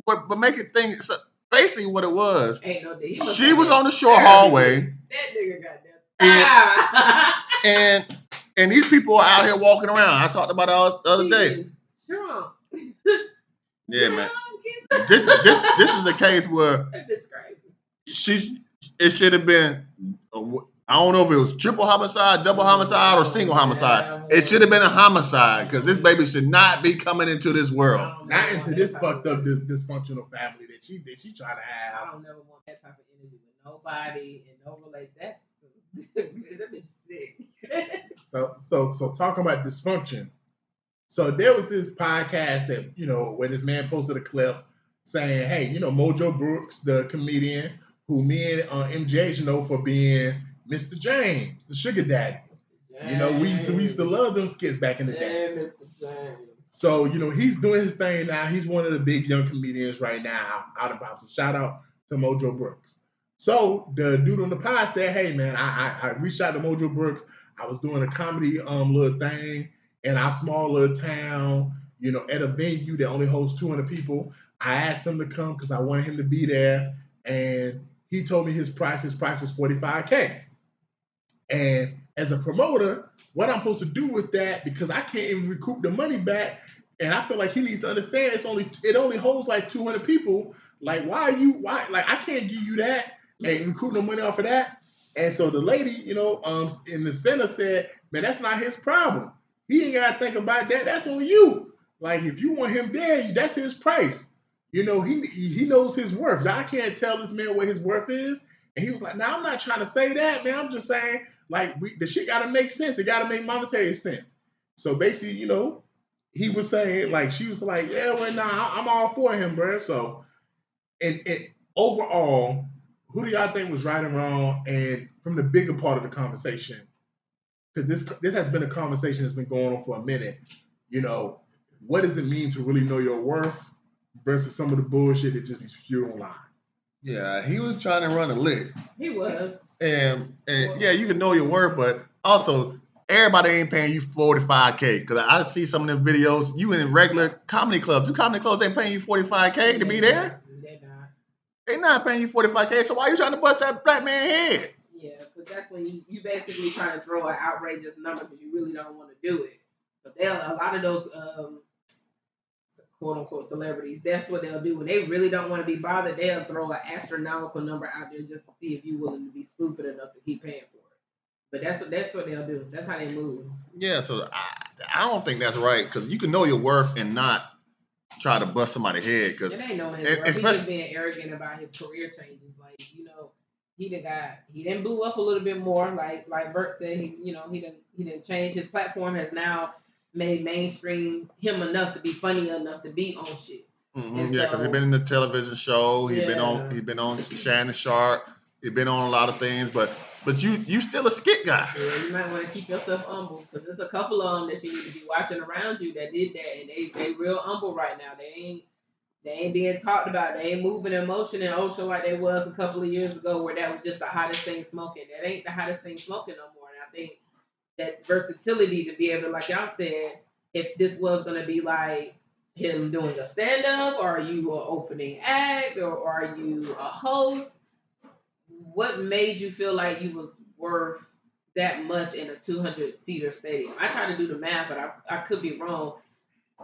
But make it think. So basically, what it was, ain't no D. She was on the short hallway. That nigga got that. And these people are out here walking around. I talked about it the other day. Sure. Yeah, man. This is a case where it should have been. I don't know if it was triple homicide, double homicide, or single homicide. It should have been a homicide because this baby should not be coming into this world. Not into this fucked up, dysfunctional family that she trying to have. I don't never want that type of energy with nobody and no relation. That bitch sick. So talking about dysfunction. So there was this podcast that where this man posted a clip saying, "Hey, Mojo Brookzz, the comedian who me and MJ know for being Mr. James, the sugar daddy. We used to love them skits back in the day. Mr. James. So, he's doing his thing now. He's one of the big young comedians right now out about. So shout out to Mojo Brookzz. So the dude on the pod said, hey man, I reached out to Mojo Brookzz. I was doing a comedy little thing in our small little town, at a venue that only hosts 200 people. I asked him to come because I wanted him to be there. And he told me his price was $45K. And as a promoter, what I'm supposed to do with that, because I can't even recoup the money back, and I feel like he needs to understand it only holds like 200 people. Like, why I can't give you that and recoup no money off of that. And so the lady, in the center said, man, that's not his problem. He ain't got to think about that. That's on you. Like, if you want him there, that's his price. He knows his worth. I can't tell this man what his worth is. And he was like, I'm not trying to say that, man. I'm just saying, like, the shit got to make sense. It got to make monetary sense. So basically, he was saying, like, she was like, yeah, well, nah, I'm all for him, bro. So, and overall, who do y'all think was right and wrong? And from the bigger part of the conversation, because this has been a conversation that's been going on for a minute, what does it mean to really know your worth versus some of the bullshit that just be spewed online? Yeah, he was trying to run a lick. He was. And yeah, you can know your worth, but also everybody ain't paying you $45K. Because I see some of them videos, you in regular comedy clubs. Two comedy clubs ain't paying you $45K to be there. They're not. They're not paying you $45K. So why are you trying to bust that black man head? Yeah, because that's when you basically trying to throw an outrageous number because you really don't want to do it. But a lot of those quote unquote celebrities, that's what they'll do. When they really don't want to be bothered, they'll throw an astronomical number out there just to see if you're willing to be stupid enough to keep paying for it. But that's what they'll do. That's how they move. Yeah, so I don't think that's right, because you can know your worth and not try to bust somebody's head. Cause it ain't knowing his worth. He's just being arrogant about his career changes. Like, he didn't blew up a little bit more. Like Bert said, he didn't change. His platform has now made mainstream him enough to be funny enough to be on shit. Mm-hmm. Yeah, because he's been in the television show. He's been on Shannon Sharp. He's been on a lot of things, but you still a skit guy. Yeah, you might want to keep yourself humble, because there's a couple of them that you need to be watching around you that did that, and they real humble right now. They ain't being talked about. They ain't moving in motion and ocean like they was a couple of years ago, where that was just the hottest thing smoking. That ain't the hottest thing smoking no more. And I think that versatility to be able to, like y'all said, if this was going to be like him doing a stand-up, or are you an opening act, or are you a host? What made you feel like you was worth that much in a 200-seater stadium? I tried to do the math, but I could be wrong.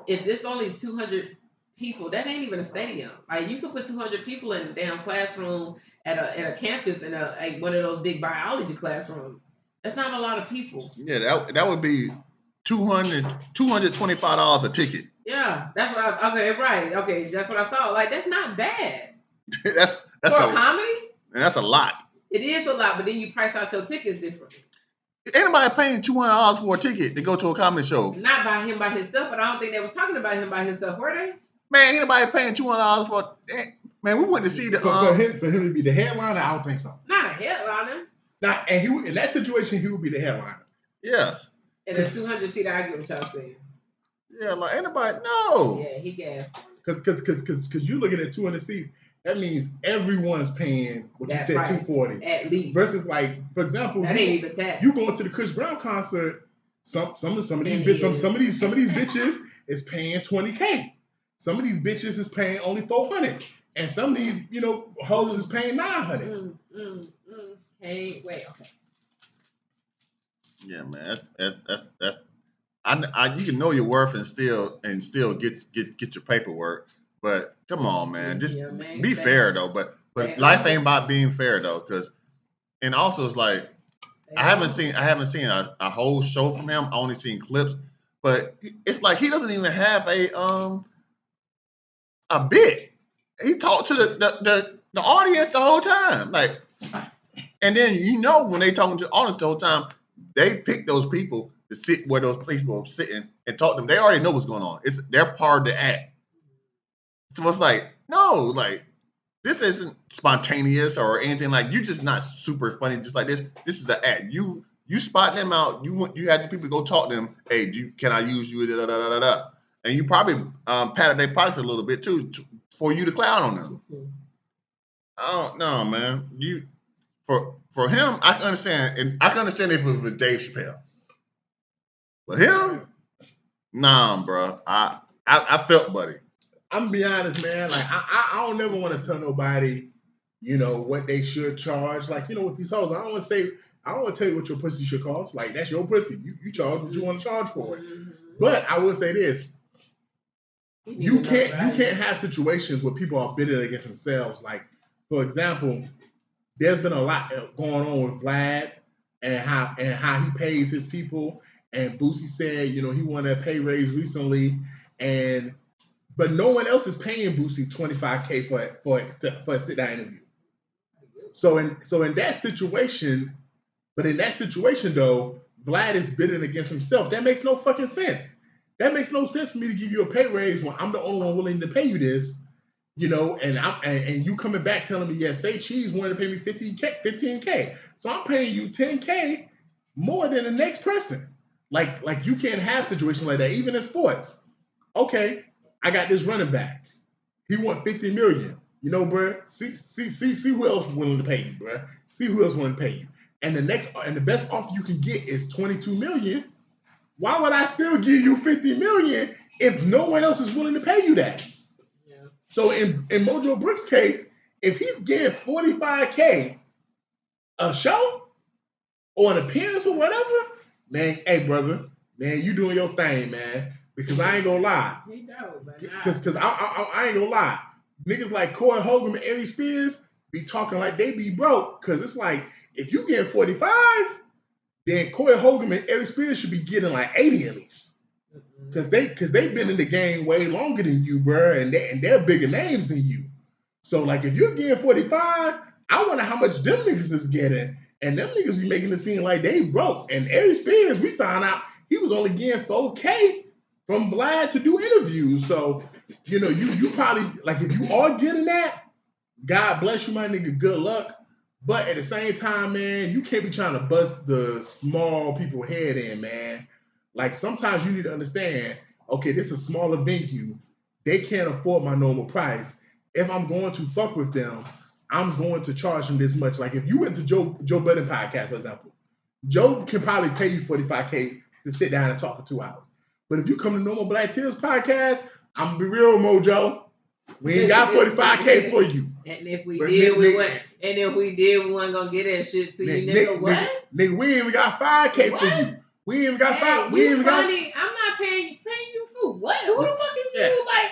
If it's only 200 people, that ain't even a stadium. Like, you could put 200 people in a damn classroom at a campus in one of those big biology classrooms, That's not a lot of people. Yeah, that would be $225 a ticket. Yeah, that's what I. Okay, right. Okay, that's what I saw. Like that's not bad. that's for a comedy. And that's a lot. It is a lot, but then you price out your tickets differently. Anybody paying $200 for a ticket to go to a comedy show? Not by him by himself, but I don't think they was talking about him by himself, were they? Man, anybody paying $200 for? Man, we went to see the for him to be the headliner. I don't think so. Not a headliner. Not, and he would, in that situation, he would be the headliner. Yes. And a 200-seat, I get what y'all saying. Yeah, like anybody? No. Yeah, he gassed. Because you're looking at 200 seats. That means everyone's paying what you said, $240 at least. Versus like, for example, that ain't even tax. You going to the Chris Brown concert? Some of these bitches is paying $20K. Some of these bitches is paying only $400, and some of these hoes is paying $900. Hey, wait, okay. Yeah, man, that's you can know your worth and still get your paperwork. But come on, man, just be fair though. But life ain't about being fair though, and also it's like I haven't seen a whole show from him. I only seen clips, but it's like he doesn't even have a bit. He talked to the audience the whole time, like, and then when they talking to the audience the whole time, they pick those people to sit where those people are sitting and talk to them. They already know what's going on. They're part of the act. So it's like, no, like this isn't spontaneous or anything. Like you're just not super funny. Just like this is an act. You spot them out. You had the people go talk to them. Hey, can I use you? Da, da, da, da, da. And you probably patted their pockets a little bit too for you to clown on them. I don't know, man. For him, I can understand, and I can understand if it was with Dave Chappelle. But him, nah, bro. I felt buddy. I'm gonna be honest, man. Like I don't never want to tell nobody, what they should charge. Like with these hoes, I don't want to tell you what your pussy should cost. Like that's your pussy. You charge what you want to charge for it. But I will say this: you can't have situations where people are bidding against themselves. Like for example, there's been a lot going on with Vlad and how he pays his people. And Boosie said, he wanted a pay raise recently, but no one else is paying Boosie $25K for a sit down interview. So in that situation though, Vlad is bidding against himself. That makes no fucking sense. That makes no sense for me to give you a pay raise when I'm the only one willing to pay you this. And you coming back telling me, Say Cheese wanted to pay me $15K. So I'm paying you $10K more than the next person. Like you can't have situations like that, even in sports. Okay, I got this running back. He want $50 million. Bro, see who else willing to pay you, bro. See who else willing to pay you. And the best offer you can get is $22 million. Why would I still give you $50 million if no one else is willing to pay you that? So in Mojo Brookzz' case, if he's getting $45K a show or an appearance or whatever, man, hey brother, man, you doing your thing, man. Because I ain't gonna lie. Because I ain't gonna lie. Niggas like Corey Hogan and Ari Spears be talking like they be broke. Because it's like, if you get 45, then Corey Hogan and Ari Spears should be getting like 80 at least. Because they've been in the game way longer than you, bro, and they're bigger names than you. So like if you're getting 45, I wonder how much them niggas is getting, and them niggas be making it seem like they broke. And Ari Spears, we found out he was only getting $4K from Vlad to do interviews. So you probably like if you are getting that, God bless you, my nigga. Good luck. But at the same time, man, you can't be trying to bust the small people head in, man. Like sometimes you need to understand, okay, this is a smaller venue. They can't afford my normal price. If I'm going to fuck with them, I'm going to charge them this much. Like if you went to Joe Budden podcast, for example, Joe can probably pay you $45K to sit down and talk for 2 hours. But if you come to Normal Black Tears podcast, I'm gonna be real, Mojo. We ain't got $45K for you. And if we did, we wasn't gonna get that shit to you, nigga. What? Nigga, we ain't even got $5K for you. We ain't got $5. We ain't got. I'm not paying you for what? Who the fuck is you? Like,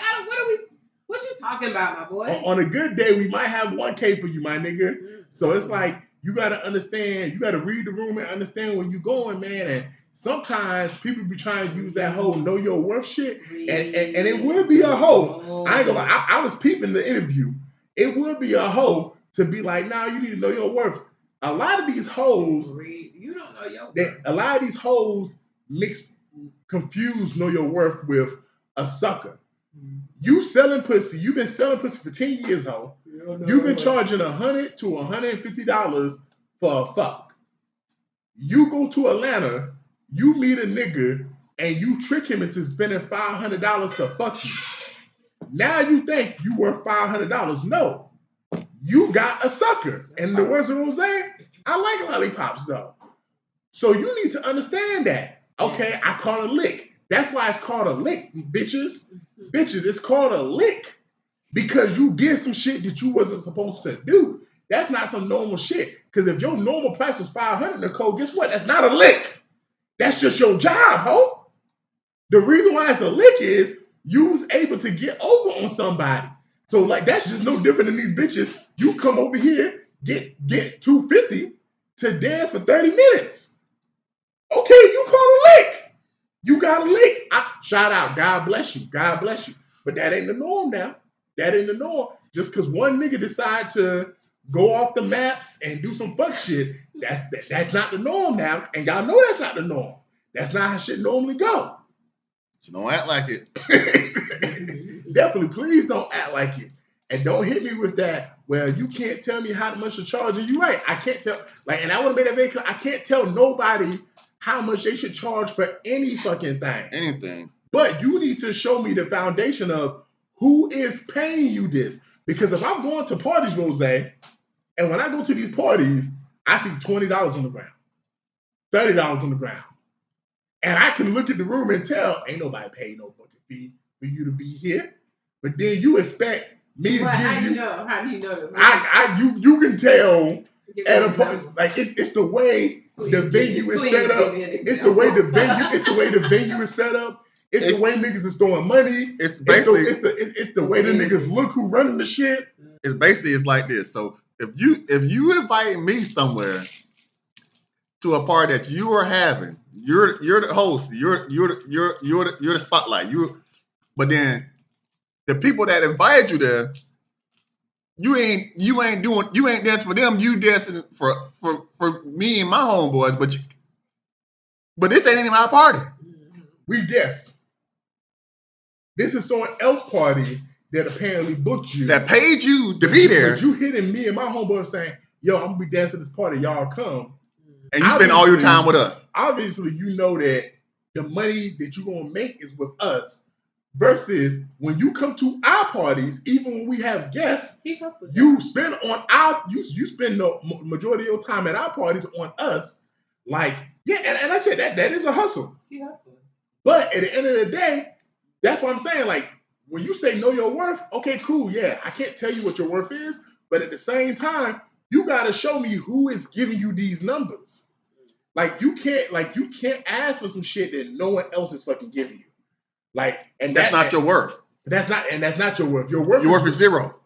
what you talking about, my boy? On a good day, we might have $1K for you, my nigga. So it's like you got to understand, you got to read the room and understand where you're going, man. And sometimes people be trying to use that whole know your worth shit. And it would be a hoe. I ain't gonna lie, I was peeping the interview. It would be a hoe to be like, nah, you need to know your worth. A lot of these hoes, you don't know your worth. A lot of these hoes confuse know your worth with a sucker. You selling pussy, you've been selling pussy for 10 years, ho. You've been charging $100 to $150 for a fuck. You go to Atlanta, you meet a nigga, and you trick him into spending $500 to fuck you. Now you think you worth $500. No. You got a sucker. And in the words of Rose, I like lollipops though. So you need to understand that. Okay, I call it a lick. That's why it's called a lick, bitches. Bitches, it's called a lick because you did some shit that you wasn't supposed to do. That's not some normal shit. Because if your normal price was $500, Nicole, guess what? That's not a lick. That's just your job, ho. The reason why it's a lick is you was able to get over on somebody. So like that's just no different than these bitches. You come over here, get $250 to dance for 30 minutes. Okay, you call a lick. You got a lick. Shout out. God bless you. God bless you. But that ain't the norm now. That ain't the norm. Just because one nigga decide to go off the maps and do some fuck shit, that's not the norm now. And y'all know that's not the norm. That's not how shit normally go. You don't act like it. Definitely, please don't act like it. And don't hit me with that, well, you can't tell me how much to charge. And you're right. I can't tell. And I want to make that very clear. I can't tell nobody how much they should charge for any fucking thing. Anything. But you need to show me the foundation of who is paying you this. Because if I'm going to parties, Rose, and when I go to these parties, I see $20 on the ground, $30 on the ground. And I can look at the room and tell, ain't nobody paying no fucking fee for you to be here. But then you expect me to give you. How do you know this? You can tell at a point, like it's the way the venue is set up. It's the way the venue is set up. It's the way niggas is throwing money. It's basically it's the way the niggas look who running the shit. It's like this. So if you invite me somewhere to a party that you are having, you're the host. You're the spotlight. But then the people that invited you there, you ain't dancing for them. You dancing for me and my homeboys. But this ain't even my party. We guess. This is someone else's party that apparently booked you. That paid you to be there. But you hitting me and my homeboy saying, yo, I'm going to be dancing at this party. Y'all come. And you spend all your time with us. Obviously, you know that the money that you're going to make is with us. Versus when you come to our parties, even when we have guests, you spend you spend the majority of your time at our parties on us. Like, yeah, and I said that is a hustle. She hustling. But at the end of the day, that's what I'm saying. Like, when you say know your worth, okay, cool, yeah, I can't tell you what your worth is, but at the same time, you gotta show me who is giving you these numbers. Like, you can't ask for some shit that no one else is fucking giving you. Like, and that's not your worth. That's not your worth. Your worth is zero.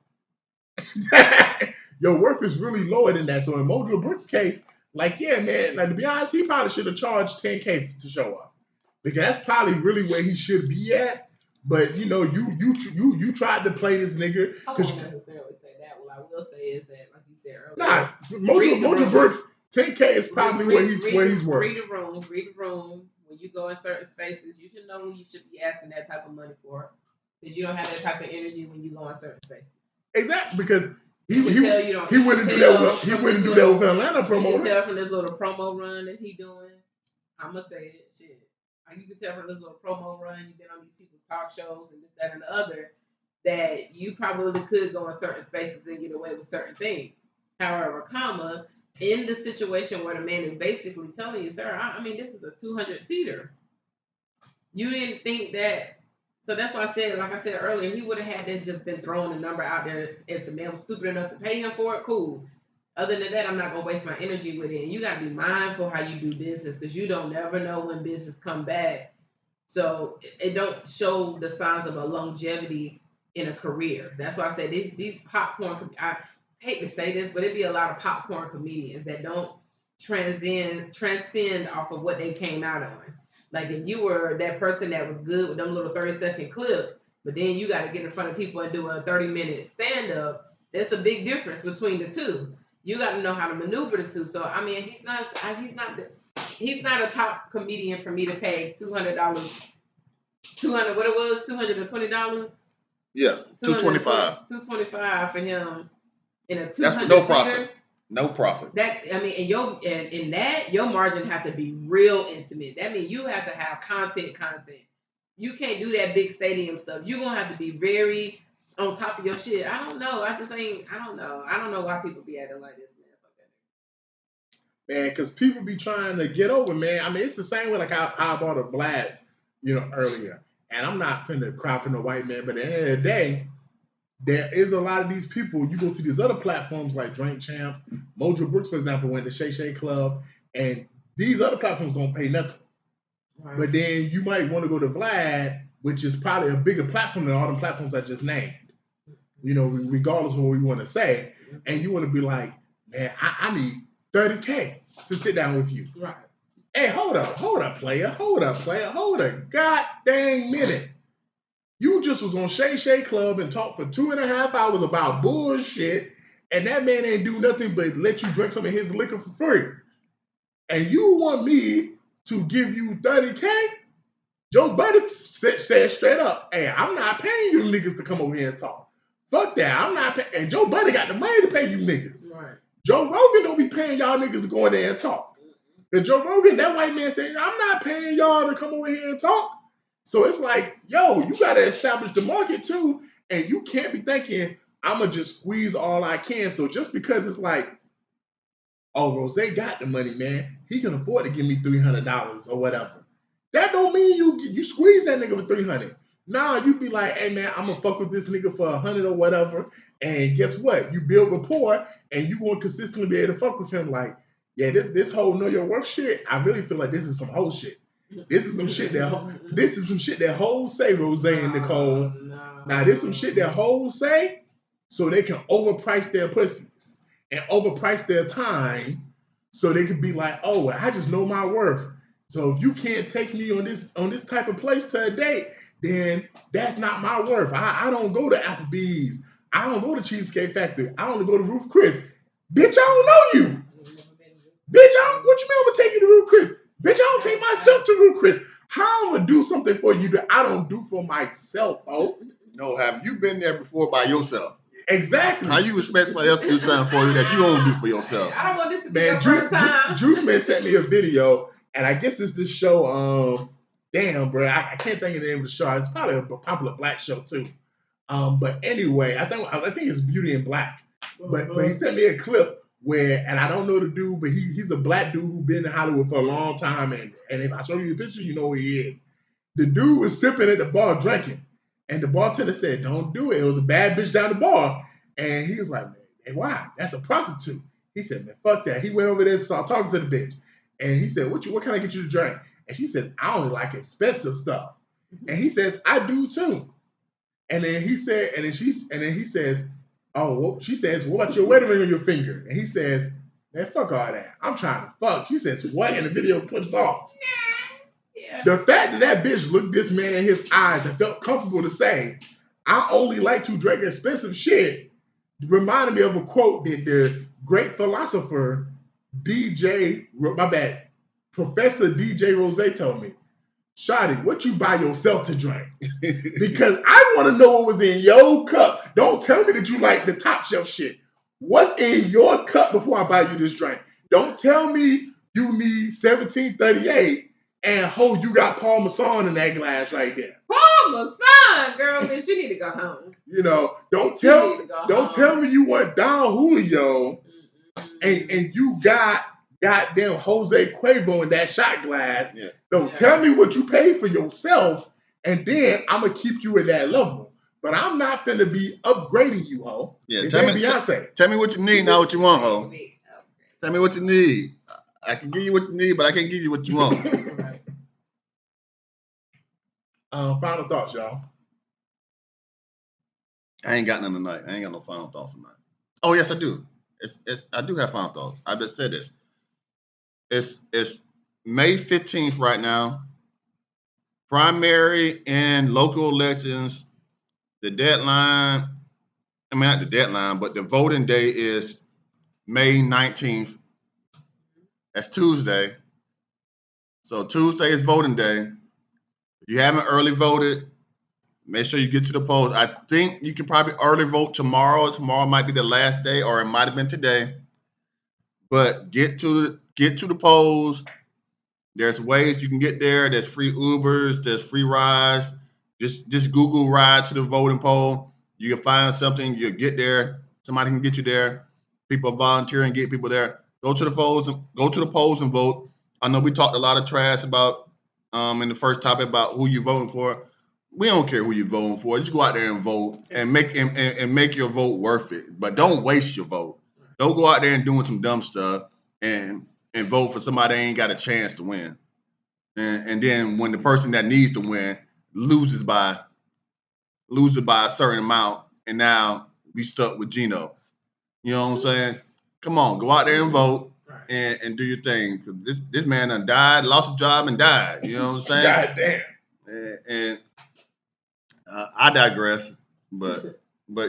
Your worth is really lower than that. So in Mojo Brookzz' case, like, yeah, man, like to be honest, he probably should have charged $10K to show up. Because that's probably really where he should be at. But you know, you tried to play this nigga. I won't necessarily say that. What I will say is that, like you said earlier, nah, Mojo Brookzz, $10K is probably where he's worth. Read the room. When you go in certain spaces, you should know who you should be asking that type of money for, because you don't have that type of energy when you go in certain spaces. Exactly, because he wouldn't do that with Atlanta promo. You can tell from this little promo run that he doing. I'ma say it, shit. Like, you can tell from this little promo run, you've been on these people's talk shows and this, that, and the other, that you probably could go in certain spaces and get away with certain things. However, in the situation where the man is basically telling you, sir, I mean, this is a 200-seater. You didn't think that. So that's why I said, like I said earlier, he would have had to just been throwing a number out there. If the man was stupid enough to pay him for it, cool. Other than that, I'm not going to waste my energy with it. And you got to be mindful how you do business, because you don't never know when business come back. So it don't show the signs of a longevity in a career. That's why I said these popcorn, hate to say this, but it'd be a lot of popcorn comedians that don't transcend off of what they came out on. Like if you were that person that was good with them little 30-second clips, but then you got to get in front of people and do a 30-minute stand-up. There's a big difference between the two. You got to know how to maneuver the two. So I mean, he's not a top comedian for me to pay $200. What it was, $220. Yeah, $225 for him in a 200. That's for no profit. No profit. That I mean, and in that your margin have to be real intimate. That means you have to have content. You can't do that big stadium stuff. You're gonna have to be very on top of your shit. I don't know. I don't know. I don't know why people be acting like this, man. Man, because people be trying to get over, man. I mean, it's the same way like I bought a black, earlier. And I'm not finna cry for no white man, but at the end of the day, there is a lot of these people. You go to these other platforms like Drink Champs, Mojo Brookzz, for example, went to Shay Shay Club, and these other platforms don't pay nothing. Right. But then you might want to go to Vlad, which is probably a bigger platform than all the platforms I just named. Regardless of what we want to say, and you want to be like, man, I need $30K to sit down with you. Right. Hey, hold up, player, hold a god dang minute. You just was on Shay Shay Club and talked for 2.5 hours about bullshit, and that man ain't do nothing but let you drink some of his liquor for free. And you want me to give you $30K? Joe Budden said straight up, hey, I'm not paying you niggas to come over here and talk. Fuck that, I'm not paying. And Joe Budden got the money to pay you niggas. Right. Joe Rogan don't be paying y'all niggas to go in there and talk. And Joe Rogan, that white man said, I'm not paying y'all to come over here and talk. So it's like, yo, you got to establish the market too. And you can't be thinking, I'm going to just squeeze all I can. So just because it's like, oh, Rose got the money, man. He can afford to give me $300 or whatever. That don't mean you squeeze that nigga for $300. Nah, you be like, hey, man, I'm going to fuck with this nigga for $100 or whatever. And guess what? You build rapport and you going to consistently be able to fuck with him like, yeah, this whole know your worth shit, I really feel like this is some whole shit. This is some shit that hoes say, Rose and Nicole. Now, this some shit that hoes say so they can overprice their pussies and overprice their time so they can be like, oh, I just know my worth. So if you can't take me on this type of place to a date, then that's not my worth. I don't go to Applebee's. I don't go to Cheesecake Factory. I only go to Ruth Chris. Bitch, I don't know you. Bitch, what you mean I'm gonna take you to Ruth Chris? Bitch, I don't take myself to Ruth Chris. How I'm gonna do something for you that I don't do for myself, oh? No, have you been there before by yourself? Exactly. How you expect somebody else to do something for you that you don't do for yourself? I don't want this to be your first time. Juice Man sent me a video, and I guess it's this show, damn, bro, I can't think of the name of the show. It's probably a popular black show too. But anyway, I think it's Beauty in Black. But he sent me a clip where, and I don't know the dude, but he's a black dude who's been in Hollywood for a long time, and if I show you the picture, you know who he is. The dude was sipping at the bar drinking, and the bartender said, "Don't do it. It was a bad bitch down the bar." And he was like, "Man, why? That's a prostitute." He said, "Man, fuck that." He went over there and started talking to the bitch, and he said, "What can I get you to drink?" And she said, "I only like expensive stuff." And he says, "I do too." And then he said, and then he says, "Oh," well, she says, "What about your wedding ring on your finger?" And he says, "Man, fuck all that. I'm trying to fuck." She says, "What?" And the video puts off. Yeah. The fact that bitch looked this man in his eyes and felt comfortable to say, "I only like to drink expensive shit," reminded me of a quote that the great philosopher Professor DJ Rose told me. Shawty, what you buy yourself to drink? Because I want to know what was in your cup. Don't tell me that you like the top shelf shit. What's in your cup before I buy you this drink? Don't tell me you need 1738 and you got Paul Masson in that glass right there. Paul Masson, girl, bitch, you need to go home. Don't tell me you want Don Julio and you got goddamn Jose Cuervo in that shot glass. Yeah. Don't tell me what you paid for yourself, and then I'm gonna keep you at that level. But I'm not gonna be upgrading you, ho. Yeah, tell me what you need, not what you want, ho. Tell me what you need. I can give you what you need, but I can't give you what you want. Final thoughts, y'all. I ain't got none tonight. I ain't got no final thoughts tonight. Oh yes, I do. I do have final thoughts. I just said this. It's May 15th right now. Primary and local elections. The deadline. I mean, not the deadline, but the voting day is May 19th. That's Tuesday. So Tuesday is voting day. If you haven't early voted, make sure you get to the polls. I think you can probably early vote tomorrow. Tomorrow might be the last day, or it might have been today. But get to the polls. There's ways you can get there. There's free Ubers. There's free rides. Just Google ride to the voting poll. You can find something. You'll get there. Somebody can get you there. People volunteer and get people there. Go to the polls. Go to the polls and vote. I know we talked a lot of trash about in the first topic about who you're voting for. We don't care who you're voting for. Just go out there and vote and make your vote worth it. But don't waste your vote. Don't go out there and doing some dumb stuff and vote for somebody that ain't got a chance to win. And then when the person that needs to win loses by a certain amount, and now we stuck with Gino. You know what I'm saying? Come on, go out there and vote and do your thing. Because this man done died, lost a job, and died. You know what I'm saying? God damn. And I digress, but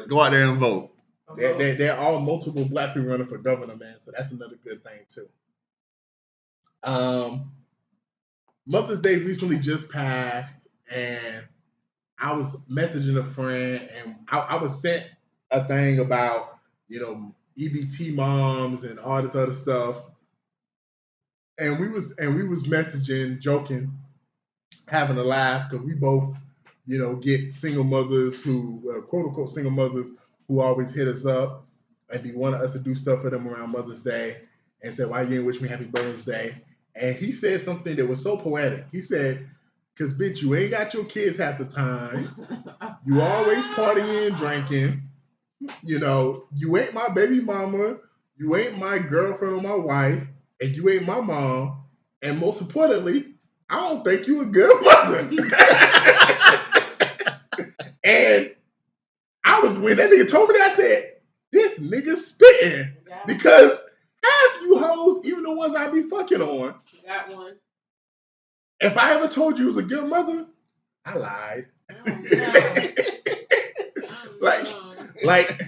go out there and vote. There are all multiple black people running for governor, man. So that's another good thing too. Mother's Day recently just passed, and I was messaging a friend, and I was sent a thing about, EBT moms and all this other stuff. And we was messaging, joking, having a laugh, because we both, get single mothers who, quote unquote single mothers, who always hit us up and be wanting us to do stuff for them around Mother's Day, and said, "Why you didn't wish me happy Mother's Day?" And he said something that was so poetic. He said, "Because, bitch, you ain't got your kids half the time. You always partying, drinking. You ain't my baby mama. You ain't my girlfriend or my wife. And you ain't my mom. And most importantly, I don't think you a good mother." And when that nigga told me that, I said, this nigga spitting. Because half you hoes, even the ones I be fucking on, got one. If I ever told you was a good mother, I lied. Like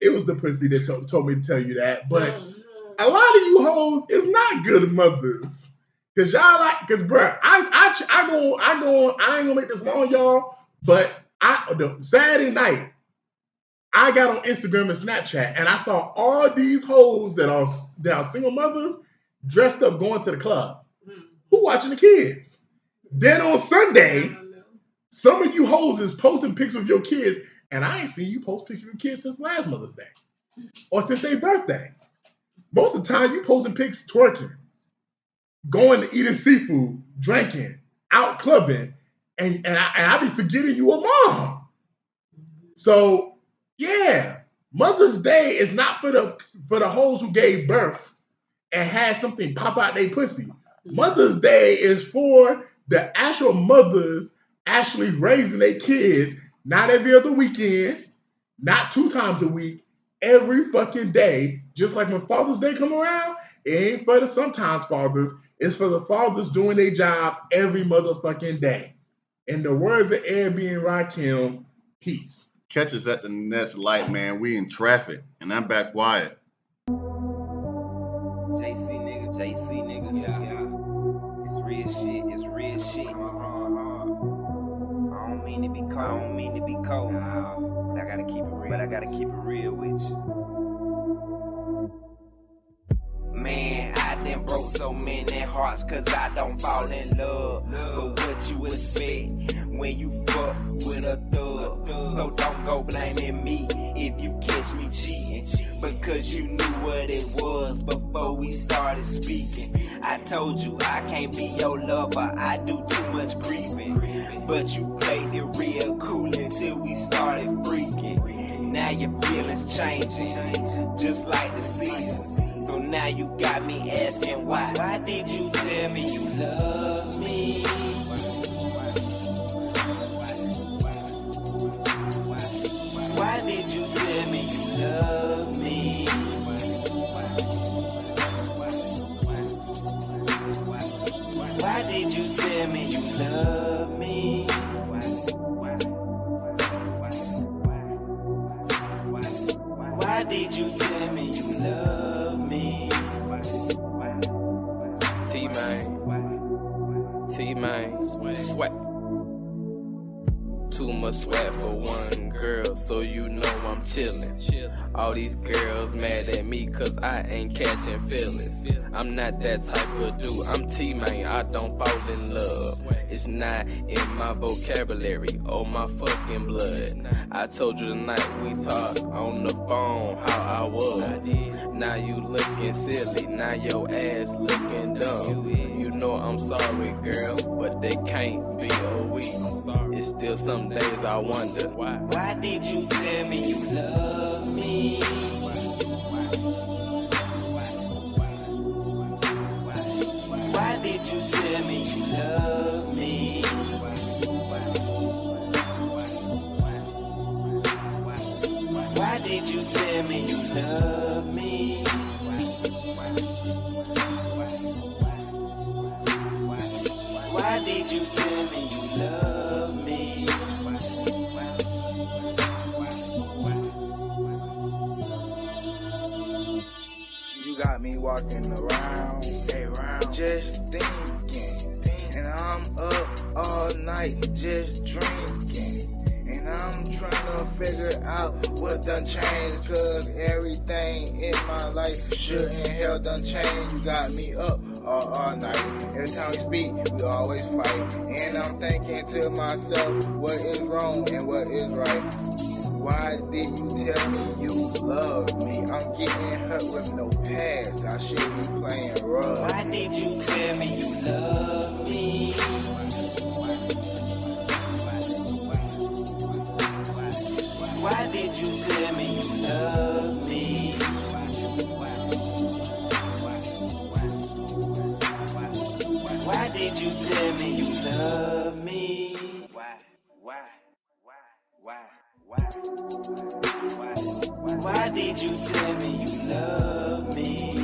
it was the pussy that told me to tell you that. But a lot of you hoes is not good mothers. Cause bruh, I ain't gonna make this long, y'all. But Saturday night, I got on Instagram and Snapchat, and I saw all these hoes that are single mothers dressed up going to the club. Who watching the kids? Then on Sunday, some of you hoes is posting pics of your kids, and I ain't seen you post pictures of your kids since last Mother's Day or since their birthday. Most of the time, you posting pics twerking, going to eating seafood, drinking, out clubbing, and I be forgetting you a mom. So yeah, Mother's Day is not for the hoes who gave birth and had something pop out their pussy. Mother's Day is for the actual mothers actually raising their kids, not every other weekend, not 2 times a week, every fucking day. Just like when Father's Day come around, it ain't for the sometimes fathers, it's for the fathers doing their job every motherfucking day. In the words of Airbnb Rakim, peace. Catch us at the next light, man. We in traffic, and I'm back quiet. JC nigga, yeah. It's real shit. I don't mean to be cold. But I gotta keep it real with you. Man, I done broke so many hearts cause I don't fall in love. But what you expect when you fuck with a thug? So don't go blaming me if you catch me cheating, because you knew what it was before we started speaking. I told you I can't be your lover, I do too much grieving, but you played it real cool until we started freaking. Now your feelings changing, just like the seasons. So now you got me asking why. Why did you tell me you love me? Why did you tell me you love me? Why did you tell me you love me? T-Man, sweat. Too much sweat for one girl, so you know I'm chillin'. All these girls mad at me cause I ain't catching feelings. I'm not that type of dude, I'm T-Man, I don't fall in love. It's not in my vocabulary or my fucking blood. I told you the night we talked on the phone how I was. Now you looking silly, now your ass looking dumb. You know I'm sorry girl, but they can't be a week. It's still some days I wonder why did you tell me you love me? Why did you tell me you love me? Why did you tell me you love me? Why did you tell me you love me? You got me walking around, just thinking, and I'm up all night just drinking, and I'm trying to figure out what done changed, cause everything in my life shouldn't hell done changed. You got me up all night. Every time we speak, we always fight. And I'm thinking to myself, what is wrong and what is right? Why did you tell me you love me? I'm getting hurt with no past. I should be playing rough. Why did you tell me you love me? Why did you tell me you love me? Why did you tell me you love me? Why did you tell me you love me?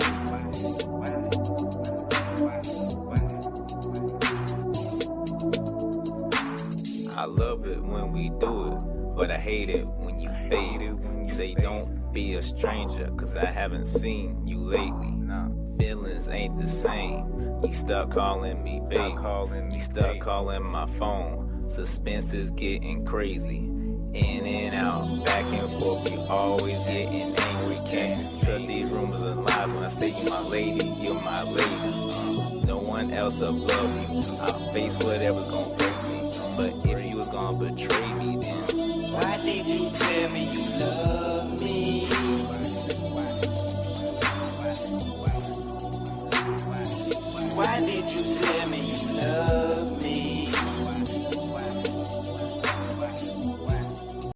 I love it when we do it, but I hate it when you fade it. You say don't be a stranger, cause I haven't seen you lately. Feelings ain't the same. You start calling me babe. You start calling my phone. Suspense is getting crazy. In and out, back and forth, you always getting angry. Can't trust these rumors and lies when I say you my lady, you're my lady. No one else above you. I'll face whatever's gonna break me. But if you was gonna betray me, then why did you tell me you love me? Why did you tell me you love me?